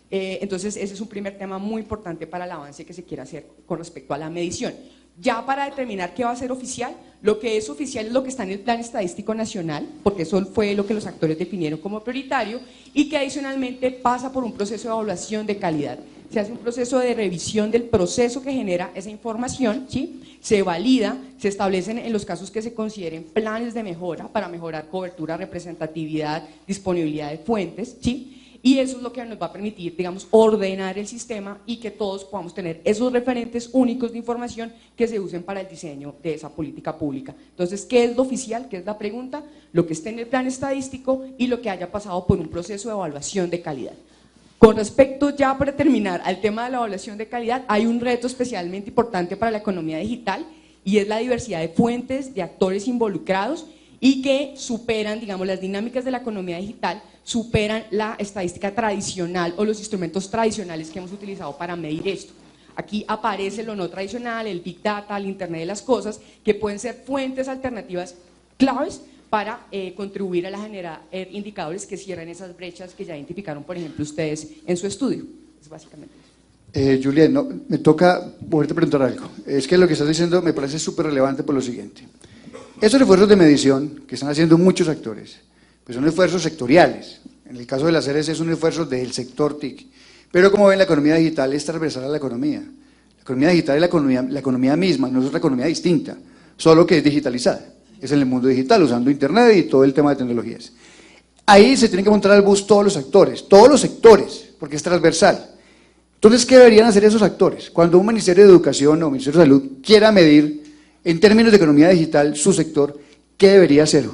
Entonces, ese es un primer tema muy importante para el avance que se quiere hacer con respecto a la medición. Ya para determinar qué va a ser oficial, lo que es oficial es lo que está en el Plan Estadístico Nacional, porque eso fue lo que los actores definieron como prioritario, y que adicionalmente pasa por un proceso de evaluación de calidad. Se hace un proceso de revisión del proceso que genera esa información, ¿sí? Se valida, se establecen en los casos que se consideren planes de mejora para mejorar cobertura, representatividad, disponibilidad de fuentes, ¿sí? Y eso es lo que nos va a permitir, digamos, ordenar el sistema y que todos podamos tener esos referentes únicos de información que se usen para el diseño de esa política pública. Entonces, ¿qué es lo oficial? ¿Qué es la pregunta? Lo que esté en el plan estadístico y lo que haya pasado por un proceso de evaluación de calidad. Con respecto, ya para terminar, al tema de la evaluación de calidad, hay un reto especialmente importante para la economía digital y es la diversidad de fuentes, de actores involucrados y que superan, digamos, las dinámicas de la economía digital, superan la estadística tradicional o los instrumentos tradicionales que hemos utilizado para medir esto. Aquí aparece lo no tradicional, el Big Data, el Internet de las cosas, que pueden ser fuentes alternativas claves para contribuir a la generar indicadores que cierren esas brechas que ya identificaron, por ejemplo, ustedes en su estudio. Es básicamente eso. Juliet, no, me toca volverte a preguntar algo. Es que lo que estás diciendo me parece súper relevante por lo siguiente. Estos esfuerzos de medición que están haciendo muchos actores, pues son esfuerzos sectoriales. En el caso de las CRC es un esfuerzo del sector TIC. Pero como ven, la economía digital es transversal a la economía. La economía digital es la economía misma, no es otra economía distinta, solo que es digitalizada. Es en el mundo digital, usando Internet y todo el tema de tecnologías. Ahí se tienen que montar al bus todos los sectores, porque es transversal. Entonces, ¿qué deberían hacer esos actores? Cuando un Ministerio de Educación o Ministerio de Salud quiera medir, en términos de economía digital, su sector, ¿qué debería hacer?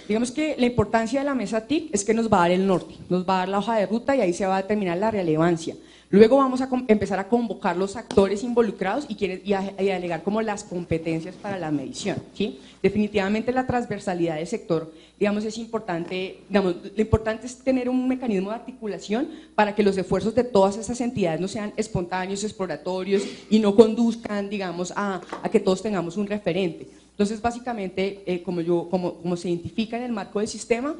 Digamos que la importancia de la mesa TIC es que nos va a dar el norte, nos va a dar la hoja de ruta y ahí se va a determinar la relevancia. Luego vamos a empezar a convocar los actores involucrados y a delegar como las competencias para la medición, ¿sí? Definitivamente la transversalidad del sector, digamos, es importante, digamos, lo importante es tener un mecanismo de articulación para que los esfuerzos de todas esas entidades no sean espontáneos, exploratorios y no conduzcan, digamos, a que todos tengamos un referente. Entonces, básicamente, como se identifica en el marco del sistema,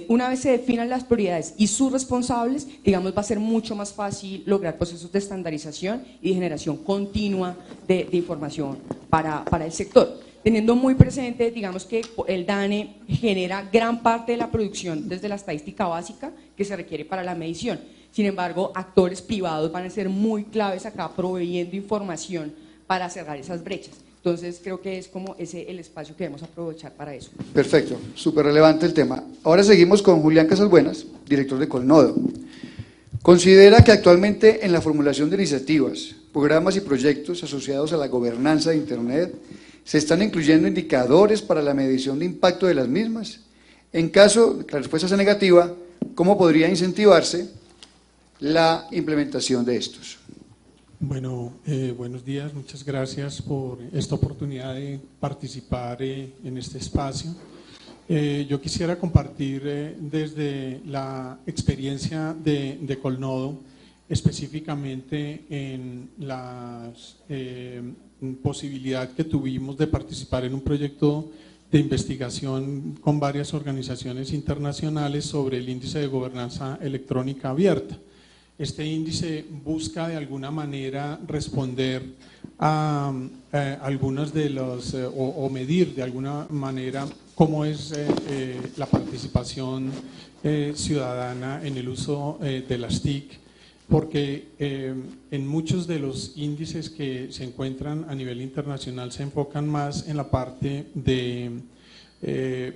una vez se definan las prioridades y sus responsables, digamos, va a ser mucho más fácil lograr procesos de estandarización y de generación continua de información para el sector. Teniendo muy presente, digamos, que el DANE genera gran parte de la producción desde la estadística básica que se requiere para la medición. Sin embargo, actores privados van a ser muy claves acá proveyendo información para cerrar esas brechas. Entonces, creo que es como el espacio que debemos aprovechar para eso. Perfecto, súper relevante el tema. Ahora seguimos con Julián Casalbuenas, director de Colnodo. Considera que actualmente en la formulación de iniciativas, programas y proyectos asociados a la gobernanza de Internet, se están incluyendo indicadores para la medición de impacto de las mismas. En caso de que la respuesta sea negativa, ¿cómo podría incentivarse la implementación de estos? Bueno, buenos días, muchas gracias por esta oportunidad de participar en este espacio. Yo quisiera compartir desde la experiencia de Colnodo, específicamente en la posibilidad que tuvimos de participar en un proyecto de investigación con varias organizaciones internacionales sobre el índice de gobernanza electrónica abierta. Este índice busca de alguna manera responder a algunos de los, o medir de alguna manera cómo es la participación ciudadana en el uso de las TIC, porque en muchos de los índices que se encuentran a nivel internacional se enfocan más en la parte de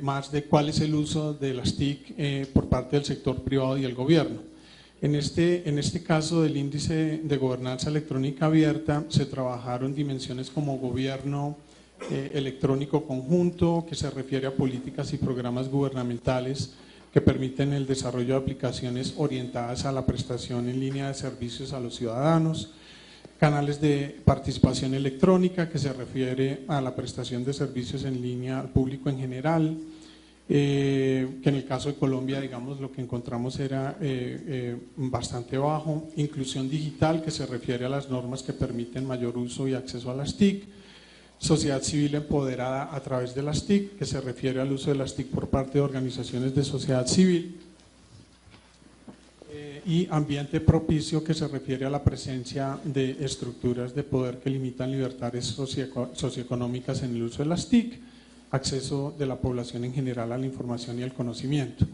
más de cuál es el uso de las TIC por parte del sector privado y el gobierno. En este caso del índice de gobernanza electrónica abierta se trabajaron dimensiones como gobierno electrónico conjunto, que se refiere a políticas y programas gubernamentales que permiten el desarrollo de aplicaciones orientadas a la prestación en línea de servicios a los ciudadanos, canales de participación electrónica, que se refiere a la prestación de servicios en línea al público en general, que en el caso de Colombia, digamos, lo que encontramos era bastante bajo. Inclusión digital, que se refiere a las normas que permiten mayor uso y acceso a las TIC. Sociedad civil empoderada a través de las TIC, que se refiere al uso de las TIC por parte de organizaciones de sociedad civil. Y ambiente propicio, que se refiere a la presencia de estructuras de poder que limitan libertades socioeconómicas en el uso de las TIC, acceso de la población en general a la información y al conocimiento.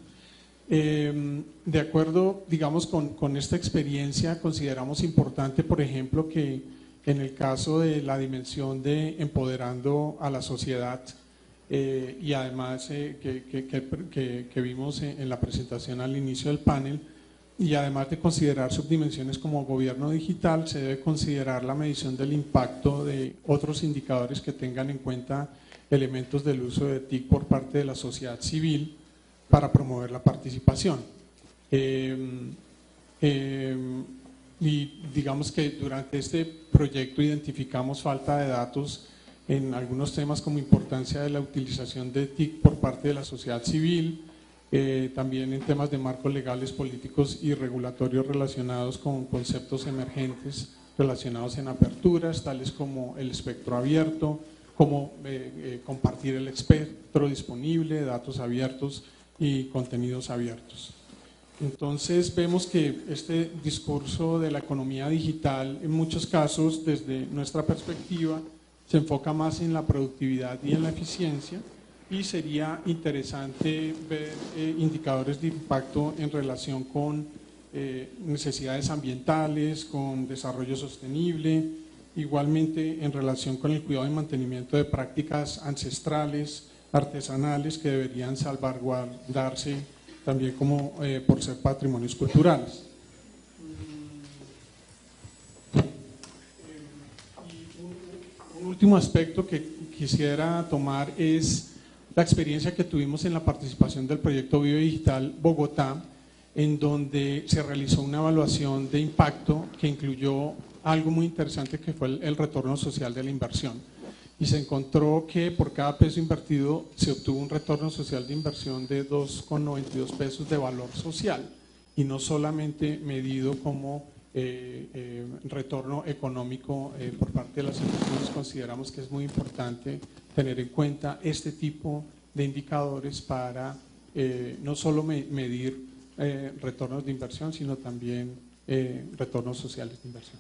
De acuerdo, digamos, con esta experiencia, consideramos importante, por ejemplo, que en el caso de la dimensión de empoderando a la sociedad, y además que vimos en la presentación al inicio del panel, y además de considerar subdimensiones como gobierno digital, se debe considerar la medición del impacto de otros indicadores que tengan en cuenta elementos del uso de TIC por parte de la sociedad civil para promover la participación. Y digamos que durante este proyecto identificamos falta de datos en algunos temas como importancia de la utilización de TIC por parte de la sociedad civil, también en temas de marcos legales, políticos y regulatorios relacionados con conceptos emergentes relacionados en aperturas, tales como el espectro abierto, como compartir el espectro disponible, datos abiertos y contenidos abiertos. Entonces vemos que este discurso de la economía digital en muchos casos desde nuestra perspectiva se enfoca más en la productividad y en la eficiencia, y sería interesante ver indicadores de impacto en relación con necesidades ambientales, con desarrollo sostenible, igualmente en relación con el cuidado y mantenimiento de prácticas ancestrales, artesanales, que deberían salvaguardarse también como por ser patrimonios culturales. Y un último aspecto que quisiera tomar es la experiencia que tuvimos en la participación del proyecto Vive Digital Bogotá, en donde se realizó una evaluación de impacto que incluyó algo muy interesante, que fue el retorno social de la inversión. Y se encontró que por cada peso invertido se obtuvo un retorno social de inversión de 2,92 pesos de valor social, y no solamente medido como retorno económico por parte de las inversiones. Consideramos que es muy importante tener en cuenta este tipo de indicadores para no solo medir retornos de inversión, sino también retornos sociales de inversión.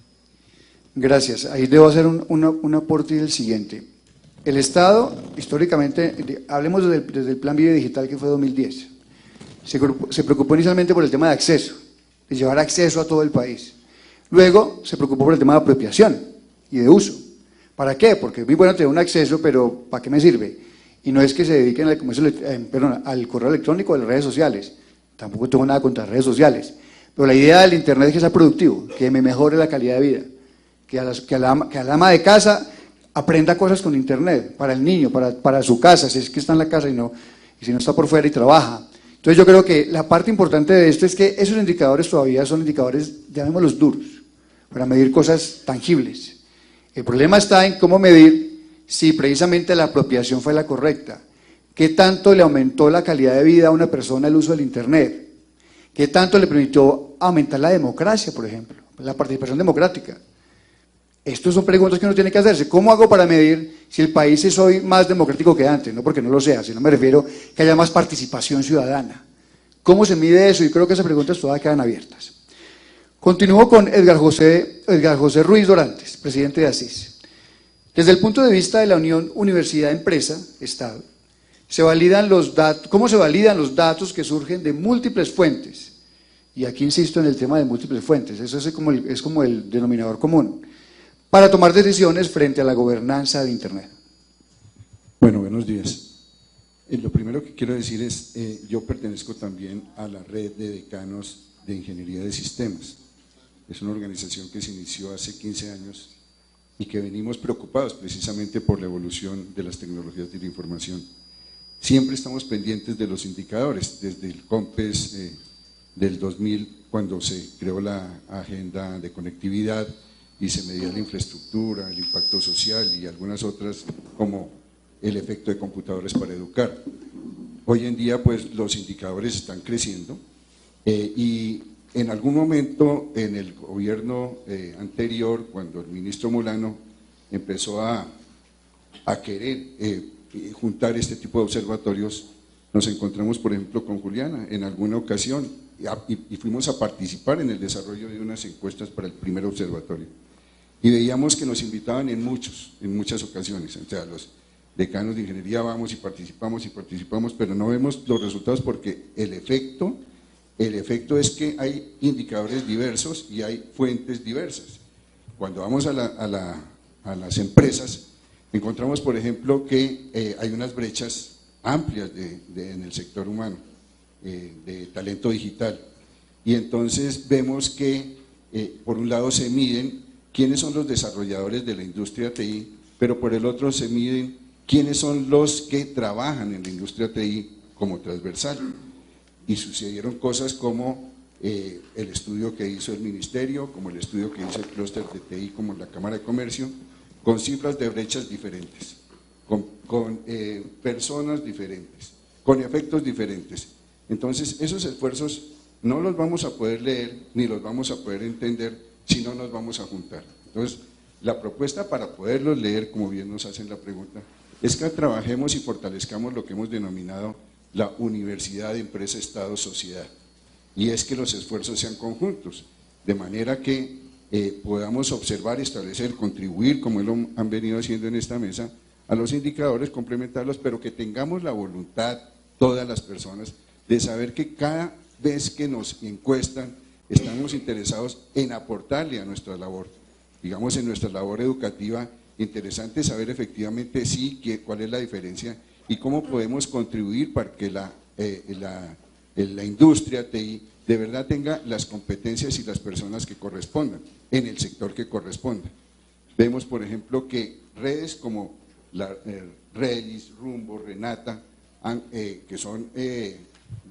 Gracias. Ahí debo hacer un aporte del siguiente. El Estado, históricamente, hablemos desde el Plan Vive Digital, que fue 2010, se preocupó inicialmente por el tema de acceso, de llevar acceso a todo el país. Luego se preocupó por el tema de apropiación y de uso. ¿Para qué? Porque es muy bueno tener un acceso, pero ¿para qué me sirve? Y no es que se dediquen al correo electrónico o a las redes sociales. Tampoco tengo nada contra las redes sociales. Pero la idea del Internet es que sea productivo, que me mejore la calidad de vida, que a la ama de casa aprenda cosas con Internet, para el niño, para su casa, si es que está en la casa y si no está por fuera y trabaja. Entonces yo creo que la parte importante de esto es que esos indicadores todavía son indicadores, llamémoslos duros, para medir cosas tangibles. El problema está en cómo medir si precisamente la apropiación fue la correcta. ¿Qué tanto le aumentó la calidad de vida a una persona el uso del Internet? ¿Qué tanto le permitió aumentar la democracia, por ejemplo, la participación democrática? Estas son preguntas que uno tiene que hacerse. ¿Cómo hago para medir si el país es hoy más democrático que antes? No porque no lo sea, sino me refiero que haya más participación ciudadana. ¿Cómo se mide eso? Y creo que esas preguntas todavía quedan abiertas. Continúo con Edgar José Ruiz Dorantes, presidente de ASIS. Desde el punto de vista de la unión universidad-empresa-Estado, ¿cómo se validan los datos que surgen de múltiples fuentes? Y aquí insisto en el tema de múltiples fuentes, eso es como el denominador común, para tomar decisiones frente a la gobernanza de Internet. Bueno, buenos días. Lo primero que quiero decir es, yo pertenezco también a la red de decanos de Ingeniería de Sistemas. Es una organización que se inició hace 15 años y que venimos preocupados precisamente por la evolución de las tecnologías de la información. Siempre estamos pendientes de los indicadores, desde el COMPES del 2000, cuando se creó la agenda de conectividad y se medía la infraestructura, el impacto social y algunas otras como el efecto de computadores para educar. Hoy en día pues los indicadores están creciendo y en algún momento en el gobierno anterior, cuando el ministro Molano empezó a querer juntar este tipo de observatorios, nos encontramos por ejemplo con Juliana en alguna ocasión y fuimos a participar en el desarrollo de unas encuestas para el primer observatorio y veíamos que nos invitaban en muchas ocasiones, o sea, los decanos de ingeniería vamos y participamos, pero no vemos los resultados porque el efecto es que hay indicadores diversos y hay fuentes diversas. Cuando vamos a las empresas, encontramos, por ejemplo, que hay unas brechas amplias en el sector humano, de talento digital. Y entonces vemos que, por un lado, se miden quiénes son los desarrolladores de la industria TI, pero por el otro se miden quiénes son los que trabajan en la industria TI como transversal. Y sucedieron cosas como el estudio que hizo el ministerio, como el estudio que hizo el clúster de TI, como la Cámara de Comercio, con cifras de brechas diferentes, con personas diferentes, con efectos diferentes. Entonces, esos esfuerzos no los vamos a poder leer ni los vamos a poder entender si no nos vamos a juntar. Entonces, la propuesta para poderlos leer, como bien nos hacen la pregunta, es que trabajemos y fortalezcamos lo que hemos denominado la universidad de empresa, Estado, sociedad, y es que los esfuerzos sean conjuntos, de manera que podamos observar, establecer, contribuir, como lo han venido haciendo en esta mesa, a los indicadores, complementarlos, pero que tengamos la voluntad, todas las personas, de saber que cada vez que nos encuestan, estamos interesados en aportarle a nuestra labor, digamos en nuestra labor educativa. Interesante saber efectivamente sí, cuál es la diferencia y cómo podemos contribuir para que la industria TI de verdad tenga las competencias y las personas que correspondan, en el sector que corresponda. Vemos, por ejemplo, que redes como Redis, Rumbo, Renata, que son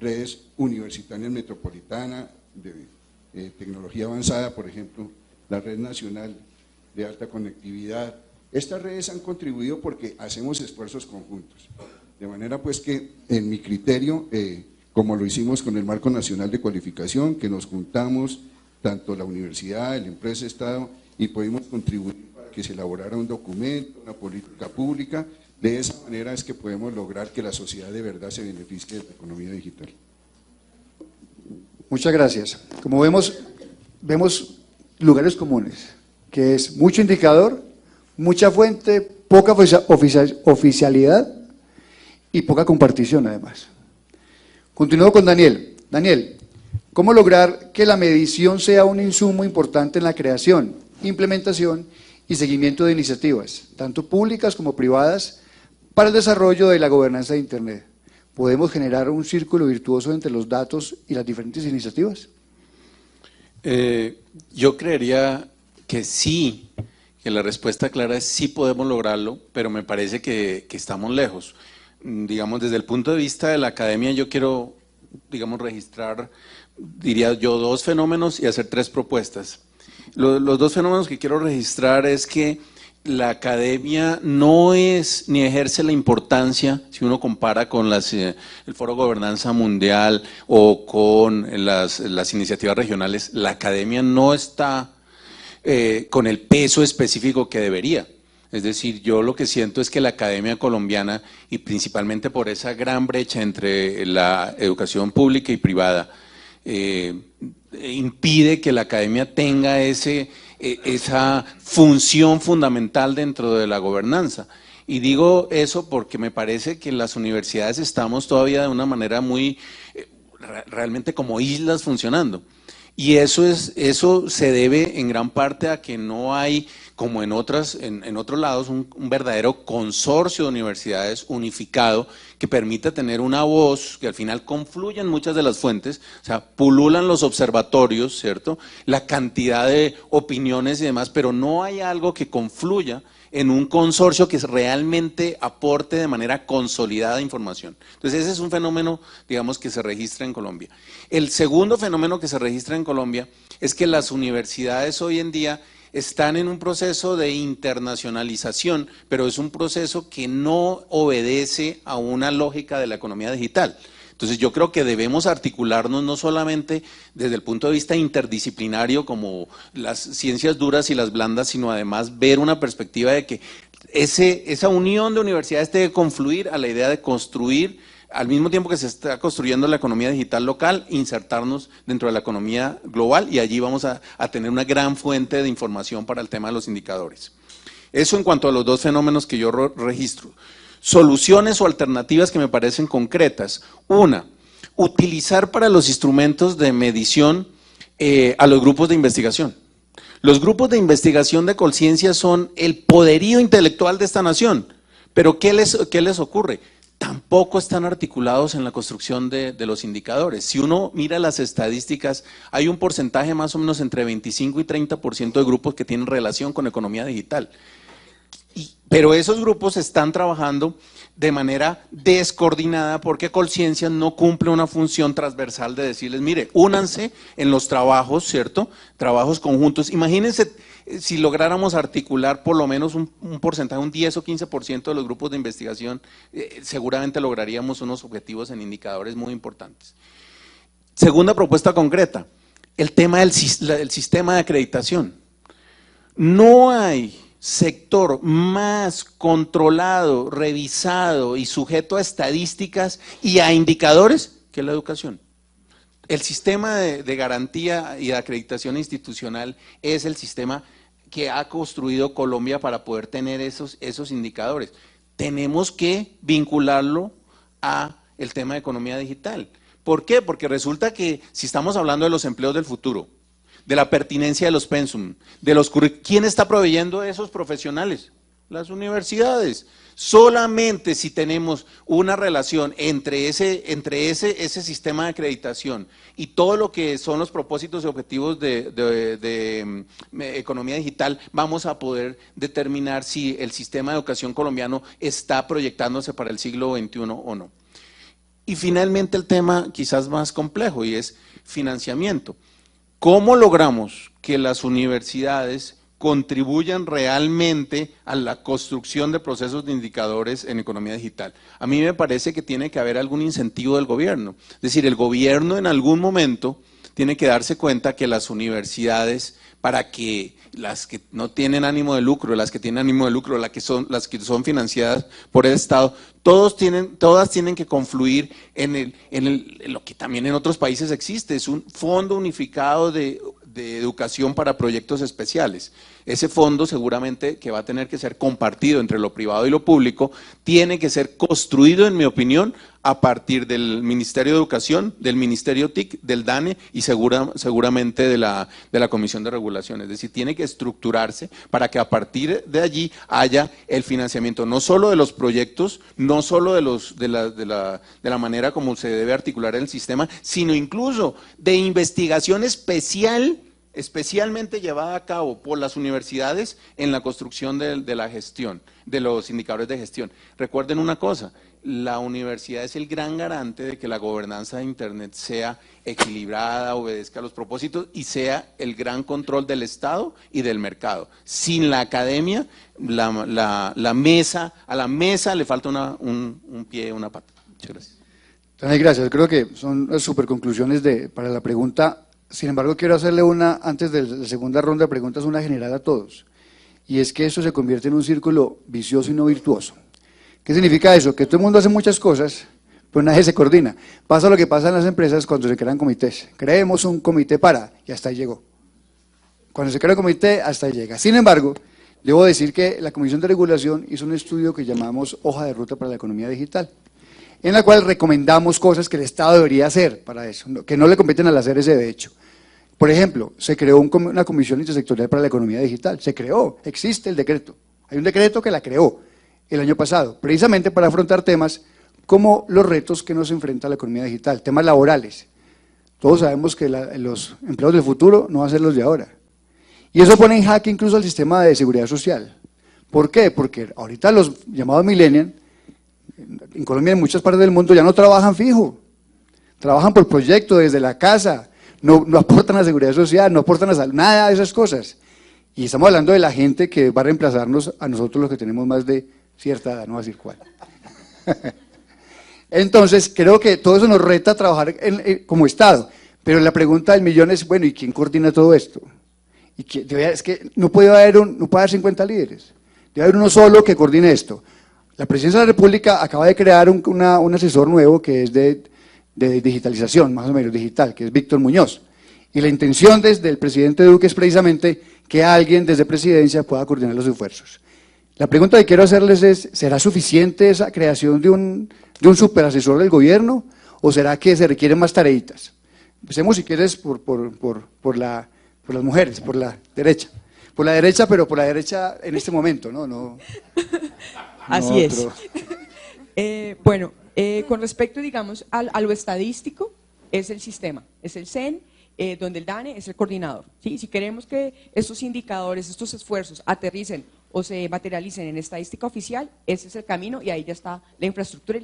redes universitarias metropolitanas, de tecnología avanzada, por ejemplo, la Red Nacional de Alta Conectividad. Estas redes han contribuido porque hacemos esfuerzos conjuntos, de manera pues que en mi criterio, como lo hicimos con el Marco Nacional de Cualificación, que nos juntamos tanto la universidad, la empresa, Estado, y pudimos contribuir para que se elaborara un documento, una política pública. De esa manera es que podemos lograr que la sociedad de verdad se beneficie de la economía digital. Muchas gracias. Como vemos lugares comunes, que es mucho indicador, mucha fuente, poca oficialidad y poca compartición además. Continúo con Daniel. Daniel, ¿cómo lograr que la medición sea un insumo importante en la creación, implementación y seguimiento de iniciativas, tanto públicas como privadas, para el desarrollo de la gobernanza de Internet? ¿Podemos generar un círculo virtuoso entre los datos y las diferentes iniciativas? Yo creería que sí, que la respuesta clara es sí podemos lograrlo, pero me parece que estamos lejos. Digamos, desde el punto de vista de la academia, yo quiero, digamos, registrar, diría yo, dos fenómenos y hacer tres propuestas. Los dos fenómenos que quiero registrar es que la academia no es ni ejerce la importancia, si uno compara con el Foro de Gobernanza Mundial o con las iniciativas regionales, la academia no está con el peso específico que debería. Es decir, yo lo que siento es que la academia colombiana, y principalmente por esa gran brecha entre la educación pública y privada, impide que la academia tenga esa función fundamental dentro de la gobernanza. Y digo eso porque me parece que en las universidades estamos todavía de una manera muy, realmente como islas funcionando. Y eso se debe en gran parte a que no hay, como en otros lados, un verdadero consorcio de universidades unificado que permita tener una voz, que al final confluyen muchas de las fuentes, o sea, pululan los observatorios, ¿cierto? La cantidad de opiniones y demás, pero no hay algo que confluya en un consorcio que realmente aporte de manera consolidada información. Entonces ese es un fenómeno, digamos, que se registra en Colombia. El segundo fenómeno que se registra en Colombia es que las universidades hoy en día están en un proceso de internacionalización, pero es un proceso que no obedece a una lógica de la economía digital. Entonces yo creo que debemos articularnos no solamente desde el punto de vista interdisciplinario como las ciencias duras y las blandas, sino además ver una perspectiva de que esa unión de universidades debe confluir a la idea de construir, al mismo tiempo que se está construyendo la economía digital local, insertarnos dentro de la economía global, y allí vamos a tener una gran fuente de información para el tema de los indicadores. Eso en cuanto a los dos fenómenos que yo registro. Soluciones o alternativas que me parecen concretas. Una, utilizar para los instrumentos de medición a los grupos de investigación. Los grupos de investigación de Colciencia son el poderío intelectual de esta nación, pero ¿qué les ocurre? Tampoco están articulados en la construcción de los indicadores. Si uno mira las estadísticas, hay un porcentaje más o menos entre 25 y 30% de grupos que tienen relación con economía digital. Pero esos grupos están trabajando de manera descoordinada porque Colciencia no cumple una función transversal de decirles, mire, únanse en los trabajos, ¿cierto? Trabajos conjuntos. Imagínense si lográramos articular por lo menos un porcentaje, un 10 o 15% de los grupos de investigación, seguramente lograríamos unos objetivos en indicadores muy importantes. Segunda propuesta concreta, el tema del sistema de acreditación. No hay sector más controlado, revisado y sujeto a estadísticas y a indicadores que la educación. El sistema de garantía y de acreditación institucional es el sistema que ha construido Colombia para poder tener esos indicadores. Tenemos que vincularlo a el tema de economía digital. ¿Por qué? Porque resulta que si estamos hablando de los empleos del futuro, de la pertinencia de los pensum, de los currículos, ¿quién está proveyendo esos profesionales? Las universidades. Solamente si tenemos una relación entre ese sistema de acreditación y todo lo que son los propósitos y objetivos de economía digital, vamos a poder determinar si el sistema de educación colombiano está proyectándose para el siglo XXI o no. Y finalmente el tema quizás más complejo, y es financiamiento. ¿Cómo logramos que las universidades contribuyan realmente a la construcción de procesos de indicadores en economía digital? A mí me parece que tiene que haber algún incentivo del gobierno. Es decir, el gobierno en algún momento tiene que darse cuenta que las universidades, para que las que no tienen ánimo de lucro, las que tienen ánimo de lucro, las que son financiadas por el Estado, todas tienen que confluir en lo que también en otros países existe, es un fondo unificado de educación para proyectos especiales. Ese fondo seguramente que va a tener que ser compartido entre lo privado y lo público, tiene que ser construido, en mi opinión, a partir del Ministerio de Educación, del Ministerio TIC, del DANE y seguramente de la Comisión de Regulación. Es decir, tiene que estructurarse para que a partir de allí haya el financiamiento, no solo de los proyectos, no solo de la manera como se debe articular el sistema, sino incluso de investigación especialmente llevada a cabo por las universidades en la construcción de la gestión, de los indicadores de gestión. Recuerden una cosa, la universidad es el gran garante de que la gobernanza de Internet sea equilibrada, obedezca a los propósitos y sea el gran control del Estado y del mercado. Sin la academia, a la mesa le falta un pie, una pata. Muchas gracias. Gracias, creo que son super conclusiones para la pregunta. Sin embargo, quiero hacerle antes de la segunda ronda de preguntas, una general a todos. Y es que eso se convierte en un círculo vicioso y no virtuoso. ¿Qué significa eso? Que todo el mundo hace muchas cosas, pero nadie se coordina. Pasa lo que pasa en las empresas cuando se crean comités. Creemos un comité y hasta ahí llegó. Cuando se crea un comité, hasta ahí llega. Sin embargo, debo decir que la Comisión de Regulación hizo un estudio que llamamos Hoja de Ruta para la Economía Digital, en la cual recomendamos cosas que el Estado debería hacer para eso, que no le competen al hacer ese de hecho. Por ejemplo, se creó una comisión intersectorial para la economía digital, existe el decreto, hay un decreto que la creó el año pasado, precisamente para afrontar temas como los retos que nos enfrenta la economía digital, temas laborales. Todos sabemos que los empleos del futuro no van a ser los de ahora. Y eso pone en jaque incluso el sistema de seguridad social. ¿Por qué? Porque ahorita los llamados millennials, en Colombia y en muchas partes del mundo ya no trabajan fijo, trabajan por proyecto desde la casa, no aportan a la seguridad social, no aportan a salud, nada de esas cosas. Y estamos hablando de la gente que va a reemplazarnos a nosotros los que tenemos más de cierta edad, no voy a decir cuál. Entonces, creo que todo eso nos reta a trabajar como Estado, pero la pregunta del millón es, bueno, ¿y quién coordina todo esto? Es que no puede haber 50 líderes, debe haber uno solo que coordine esto. La Presidencia de la República acaba de crear un asesor nuevo que es de digitalización, más o menos digital, que es Víctor Muñoz. Y la intención desde el presidente Duque es precisamente que alguien desde Presidencia pueda coordinar los esfuerzos. La pregunta que quiero hacerles es, ¿será suficiente esa creación de un superasesor del gobierno o será que se requieren más tareitas? Empecemos si quieres por las mujeres, por la derecha. Por la derecha, pero por la derecha en este momento, ¿no? Así es. Bueno, con respecto, digamos, a lo estadístico, es el sistema, es el CEN, donde el DANE es el coordinador. ¿Sí? Si queremos que estos indicadores, estos esfuerzos aterricen o se materialicen en estadística oficial, ese es el camino y ahí ya está la infraestructura y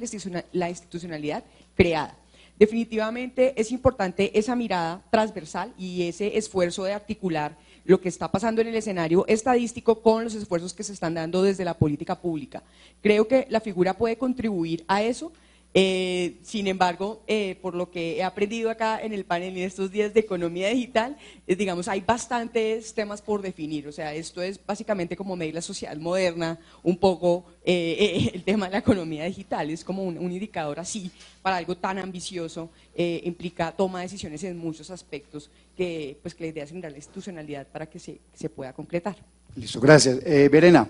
la institucionalidad creada. Definitivamente es importante esa mirada transversal y ese esfuerzo de articular lo que está pasando en el escenario estadístico con los esfuerzos que se están dando desde la política pública. Creo que la figura puede contribuir a eso. Sin embargo, por lo que he aprendido acá en el panel en estos días de economía digital, digamos, hay bastantes temas por definir. O sea, esto es básicamente como medir la sociedad moderna, un poco el tema de la economía digital. Es como un indicador así para algo tan ambicioso, implica toma de decisiones en muchos aspectos que la idea es generar la institucionalidad para que se pueda concretar. Listo, gracias. Verena,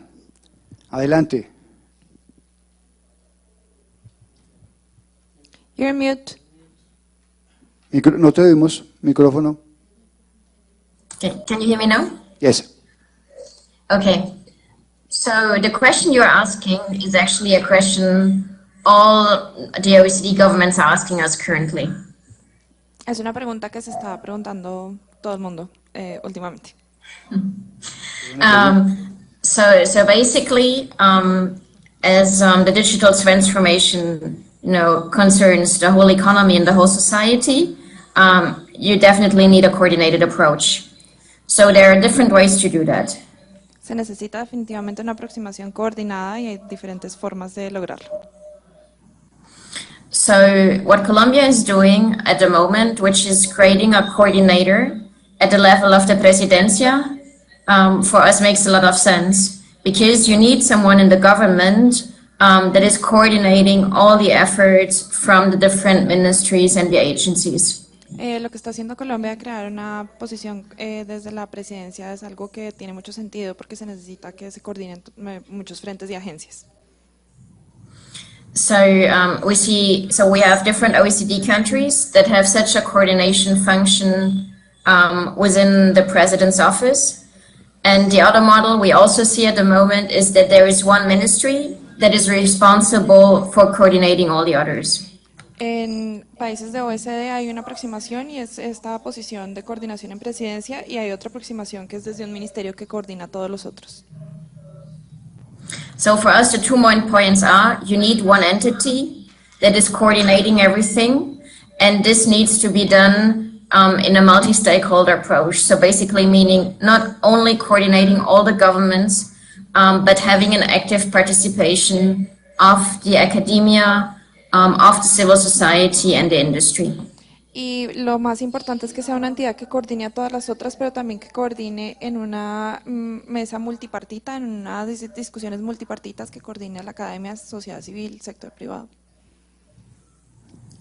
adelante. You're mute. No te oímos. Micrófono. Okay. Can you hear me now? Yes. Okay. So the question you're asking is actually a question all the OECD governments are asking us currently. Es una pregunta que se está preguntando todo el mundo últimamente. So basically, as the digital transformation concerns the whole economy and the whole society, you definitely need a coordinated approach. So there are different ways to do that. Se necesita definitivamente una aproximación coordinada y hay diferentes formas de lograrlo. So what Colombia is doing at the moment, which is creating a coordinator at the level of the Presidencia, for us makes a lot of sense, because you need someone in the government that is coordinating all the efforts from the different ministries and the agencies. Lo que está haciendo Colombia, crear una posición desde la presidencia, es algo que tiene mucho sentido porque se necesita que se coordinen muchos frentes y agencias. So we have different OECD countries that have such a coordination function within the president's office. And the other model we also see at the moment is that there is one ministry that is responsible for coordinating all the others. En países de OECD hay una aproximación y es esta posición de coordinación en presidencia, y hay otra aproximación que es desde un ministerio que coordina a todos los otros. So for us, the 2 main points are you need one entity that is coordinating everything, and this needs to be done in a multi-stakeholder approach. So basically meaning not only coordinating all the governments, but having an active participation of the academia, of the civil society and the industry. Y lo más importante es que sea una entidad que coordine a todas las otras, pero también que coordine en una mesa multipartita, en unas discusiones multipartitas, que coordine a la academia, sociedad civil, sector privado.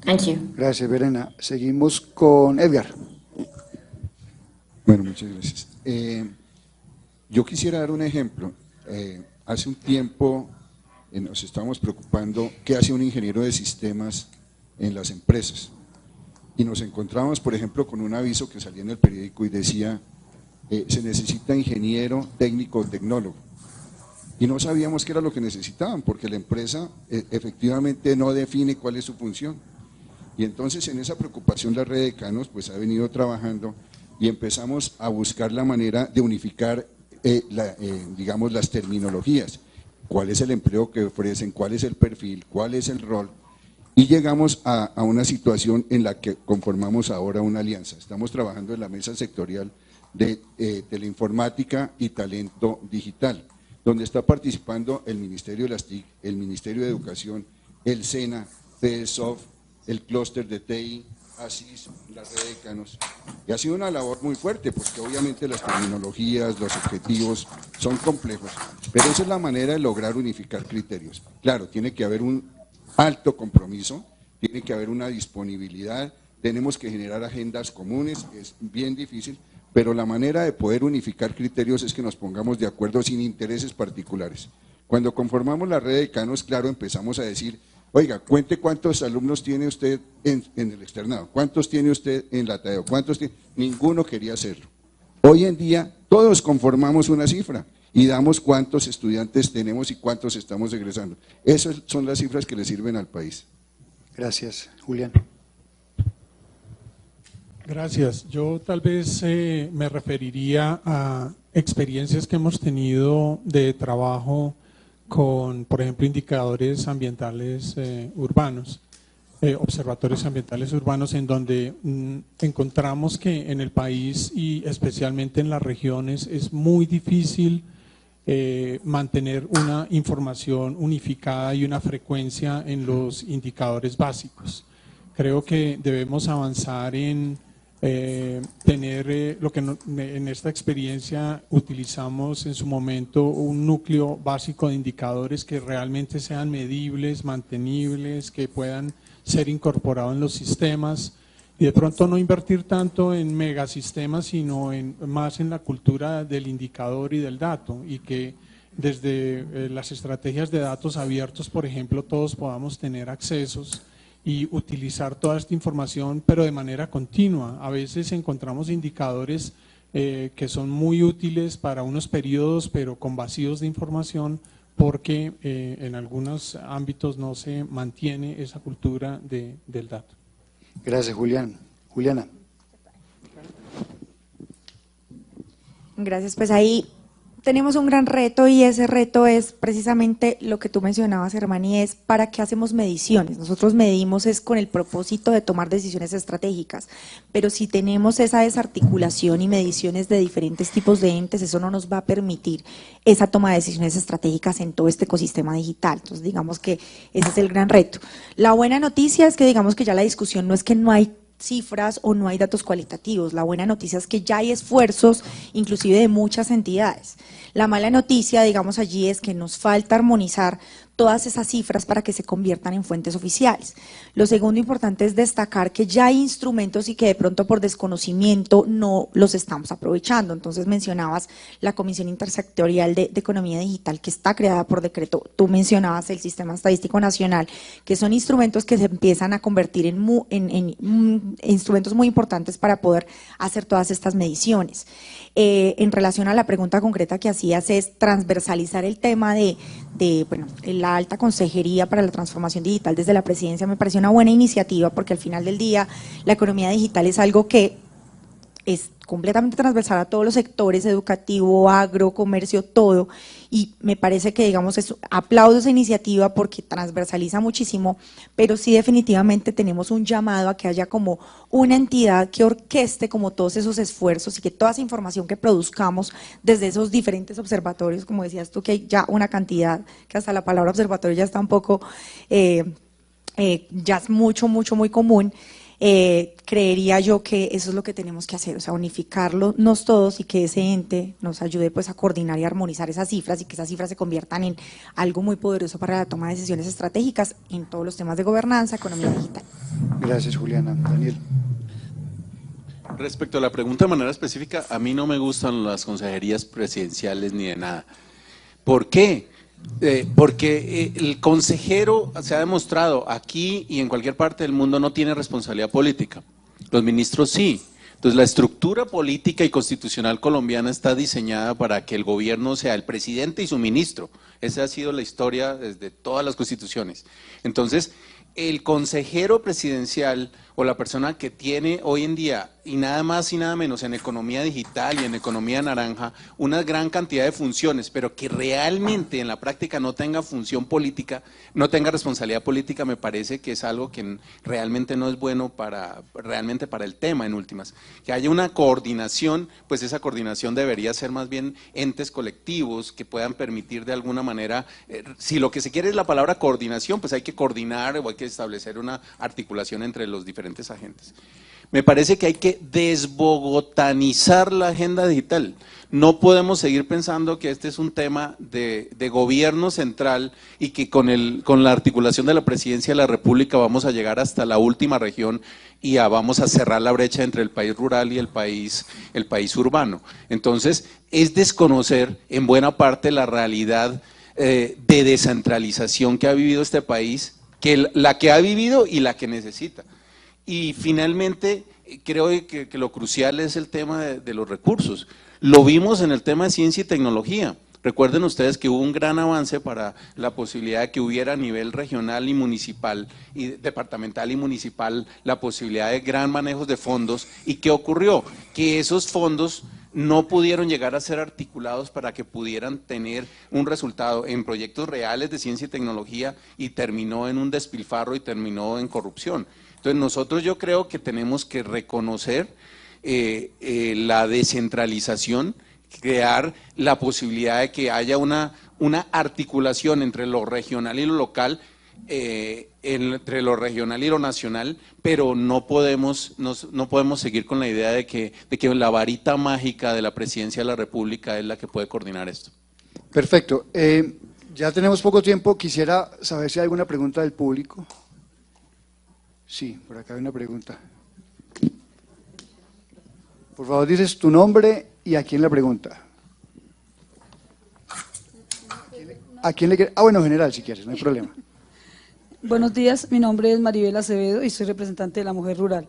Thank you. Gracias, Verena. Seguimos con Edgar. Bueno, muchas gracias. Yo quisiera dar un ejemplo. Hace un tiempo nos estábamos preocupando qué hace un ingeniero de sistemas en las empresas. Y nos encontramos, por ejemplo, con un aviso que salía en el periódico y decía, se necesita ingeniero, técnico, tecnólogo. Y no sabíamos qué era lo que necesitaban, porque la empresa efectivamente no define cuál es su función. Y entonces en esa preocupación la Red de Decanos pues ha venido trabajando y empezamos a buscar la manera de unificar, digamos, las terminologías. ¿Cuál es el empleo que ofrecen? ¿Cuál es el perfil? ¿Cuál es el rol? Y llegamos a una situación en la que conformamos ahora una alianza. Estamos trabajando en la mesa sectorial de teleinformática y talento digital, donde está participando el Ministerio de las TIC, el Ministerio de Educación, el SENA, PESOF, el clúster de TI, ASIS, la Red de Decanos. Y ha sido una labor muy fuerte, porque obviamente las terminologías, los objetivos son complejos, pero esa es la manera de lograr unificar criterios. Claro, tiene que haber un alto compromiso, tiene que haber una disponibilidad, tenemos que generar agendas comunes, es bien difícil, pero la manera de poder unificar criterios es que nos pongamos de acuerdo sin intereses particulares. Cuando conformamos la Red de Decanos, claro, empezamos a decir, oiga, cuente cuántos alumnos tiene usted en el externado, cuántos tiene usted en la TADEO, cuántos tiene, ninguno quería hacerlo. Hoy en día todos conformamos una cifra y damos cuántos estudiantes tenemos y cuántos estamos egresando. Esas son las cifras que le sirven al país. Gracias, Julián. Gracias. Yo tal vez me referiría a experiencias que hemos tenido de trabajo con, por ejemplo, indicadores ambientales urbanos, observatorios ambientales urbanos, en donde encontramos que en el país y especialmente en las regiones es muy difícil mantener una información unificada y una frecuencia en los indicadores básicos. Creo que debemos avanzar en tener lo que en esta experiencia utilizamos en su momento un núcleo básico de indicadores que realmente sean medibles, mantenibles, que puedan ser incorporados en los sistemas y de pronto no invertir tanto en megasistemas, sino más en la cultura del indicador y del dato, y que desde las estrategias de datos abiertos, por ejemplo, todos podamos tener accesos y utilizar toda esta información, pero de manera continua. A veces encontramos indicadores que son muy útiles para unos periodos, pero con vacíos de información, porque en algunos ámbitos no se mantiene esa cultura del dato. Gracias, Julián. Juliana. Gracias, pues ahí tenemos un gran reto y ese reto es precisamente lo que tú mencionabas, Germán, y es ¿para qué hacemos mediciones? Nosotros medimos es con el propósito de tomar decisiones estratégicas, pero si tenemos esa desarticulación y mediciones de diferentes tipos de entes, eso no nos va a permitir esa toma de decisiones estratégicas en todo este ecosistema digital. Entonces, digamos que ese es el gran reto. La buena noticia es que digamos que ya la discusión no es que no hay cifras o no hay datos cualitativos. La buena noticia es que ya hay esfuerzos, inclusive de muchas entidades. La mala noticia, digamos allí, es que nos falta armonizar todas esas cifras para que se conviertan en fuentes oficiales. Lo segundo importante es destacar que ya hay instrumentos y que de pronto por desconocimiento no los estamos aprovechando. Entonces mencionabas la Comisión Intersectorial de Economía Digital, que está creada por decreto. Tú mencionabas el Sistema Estadístico Nacional, que son instrumentos que se empiezan a convertir en instrumentos muy importantes para poder hacer todas estas mediciones. En relación a la pregunta concreta que hacías, es transversalizar el tema de la alta consejería para la transformación digital desde la presidencia. Me parece una buena iniciativa porque al final del día la economía digital es algo que es completamente transversal a todos los sectores, educativo, agro, comercio, todo, y me parece que, digamos, aplaudo esa iniciativa porque transversaliza muchísimo, pero sí definitivamente tenemos un llamado a que haya como una entidad que orqueste como todos esos esfuerzos y que toda esa información que produzcamos desde esos diferentes observatorios, como decías tú, que hay ya una cantidad, que hasta la palabra observatorio ya está un poco, ya es muy común. Creería yo que eso es lo que tenemos que hacer, o sea, unificarnos todos y que ese ente nos ayude pues a coordinar y armonizar esas cifras y que esas cifras se conviertan en algo muy poderoso para la toma de decisiones estratégicas en todos los temas de gobernanza, economía digital. Gracias, Juliana. Daniel. Respecto a la pregunta de manera específica, a mí no me gustan las consejerías presidenciales ni de nada. ¿Por qué? Porque el consejero, se ha demostrado aquí y en cualquier parte del mundo, no tiene responsabilidad política. Los ministros sí. Entonces la estructura política y constitucional colombiana está diseñada para que el gobierno sea el presidente y su ministro. Esa ha sido la historia desde todas las constituciones. Entonces el consejero presidencial o la persona que tiene hoy en día, y nada más y nada menos en economía digital y en economía naranja, una gran cantidad de funciones, pero que realmente en la práctica no tenga función política, no tenga responsabilidad política, me parece que es algo que realmente no es bueno realmente para el tema en últimas. Que haya una coordinación, pues esa coordinación debería ser más bien entes colectivos que puedan permitir de alguna manera, si lo que se quiere es la palabra coordinación, pues hay que coordinar o hay que establecer una articulación entre los diferentes agentes. Me parece que hay que desbogotanizar la agenda digital. No podemos seguir pensando que este es un tema de gobierno central y que con la articulación de la presidencia de la República vamos a llegar hasta la última región y vamos a cerrar la brecha entre el país rural y el país urbano. Entonces, es desconocer en buena parte la realidad de descentralización que ha vivido este país, la que ha vivido y la que necesita. Y finalmente, creo que lo crucial es el tema de los recursos. Lo vimos en el tema de ciencia y tecnología. Recuerden ustedes que hubo un gran avance para la posibilidad de que hubiera a nivel regional y municipal, y departamental y municipal, la posibilidad de gran manejo de fondos. ¿Y qué ocurrió? Que esos fondos no pudieron llegar a ser articulados para que pudieran tener un resultado en proyectos reales de ciencia y tecnología, y terminó en un despilfarro y terminó en corrupción. Entonces nosotros, yo creo que tenemos que reconocer la descentralización, crear la posibilidad de que haya una articulación entre lo regional y lo local, entre lo regional y lo nacional, pero no podemos seguir con la idea de que la varita mágica de la Presidencia de la República es la que puede coordinar esto. Perfecto. Ya tenemos poco tiempo, quisiera saber si hay alguna pregunta del público. Sí, por acá hay una pregunta. Por favor, dices tu nombre y a quién la pregunta. ¿A quién le quiere? Ah, bueno, general, si quieres, no hay problema. Buenos días, mi nombre es Maribel Acevedo y soy representante de la mujer rural.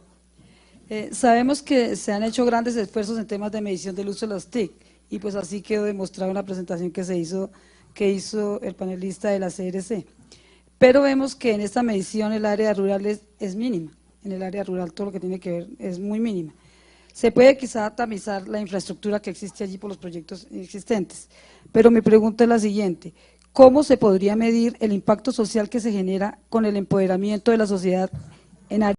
Sabemos que se han hecho grandes esfuerzos en temas de medición del uso de las TIC y pues así quedó demostrado en la presentación que hizo el panelista de la CRC. Pero vemos que en esta medición el área rural es mínima, en el área rural todo lo que tiene que ver es muy mínima. Se puede quizá tamizar la infraestructura que existe allí por los proyectos existentes, pero mi pregunta es la siguiente: ¿cómo se podría medir el impacto social que se genera con el empoderamiento de la sociedad en áreas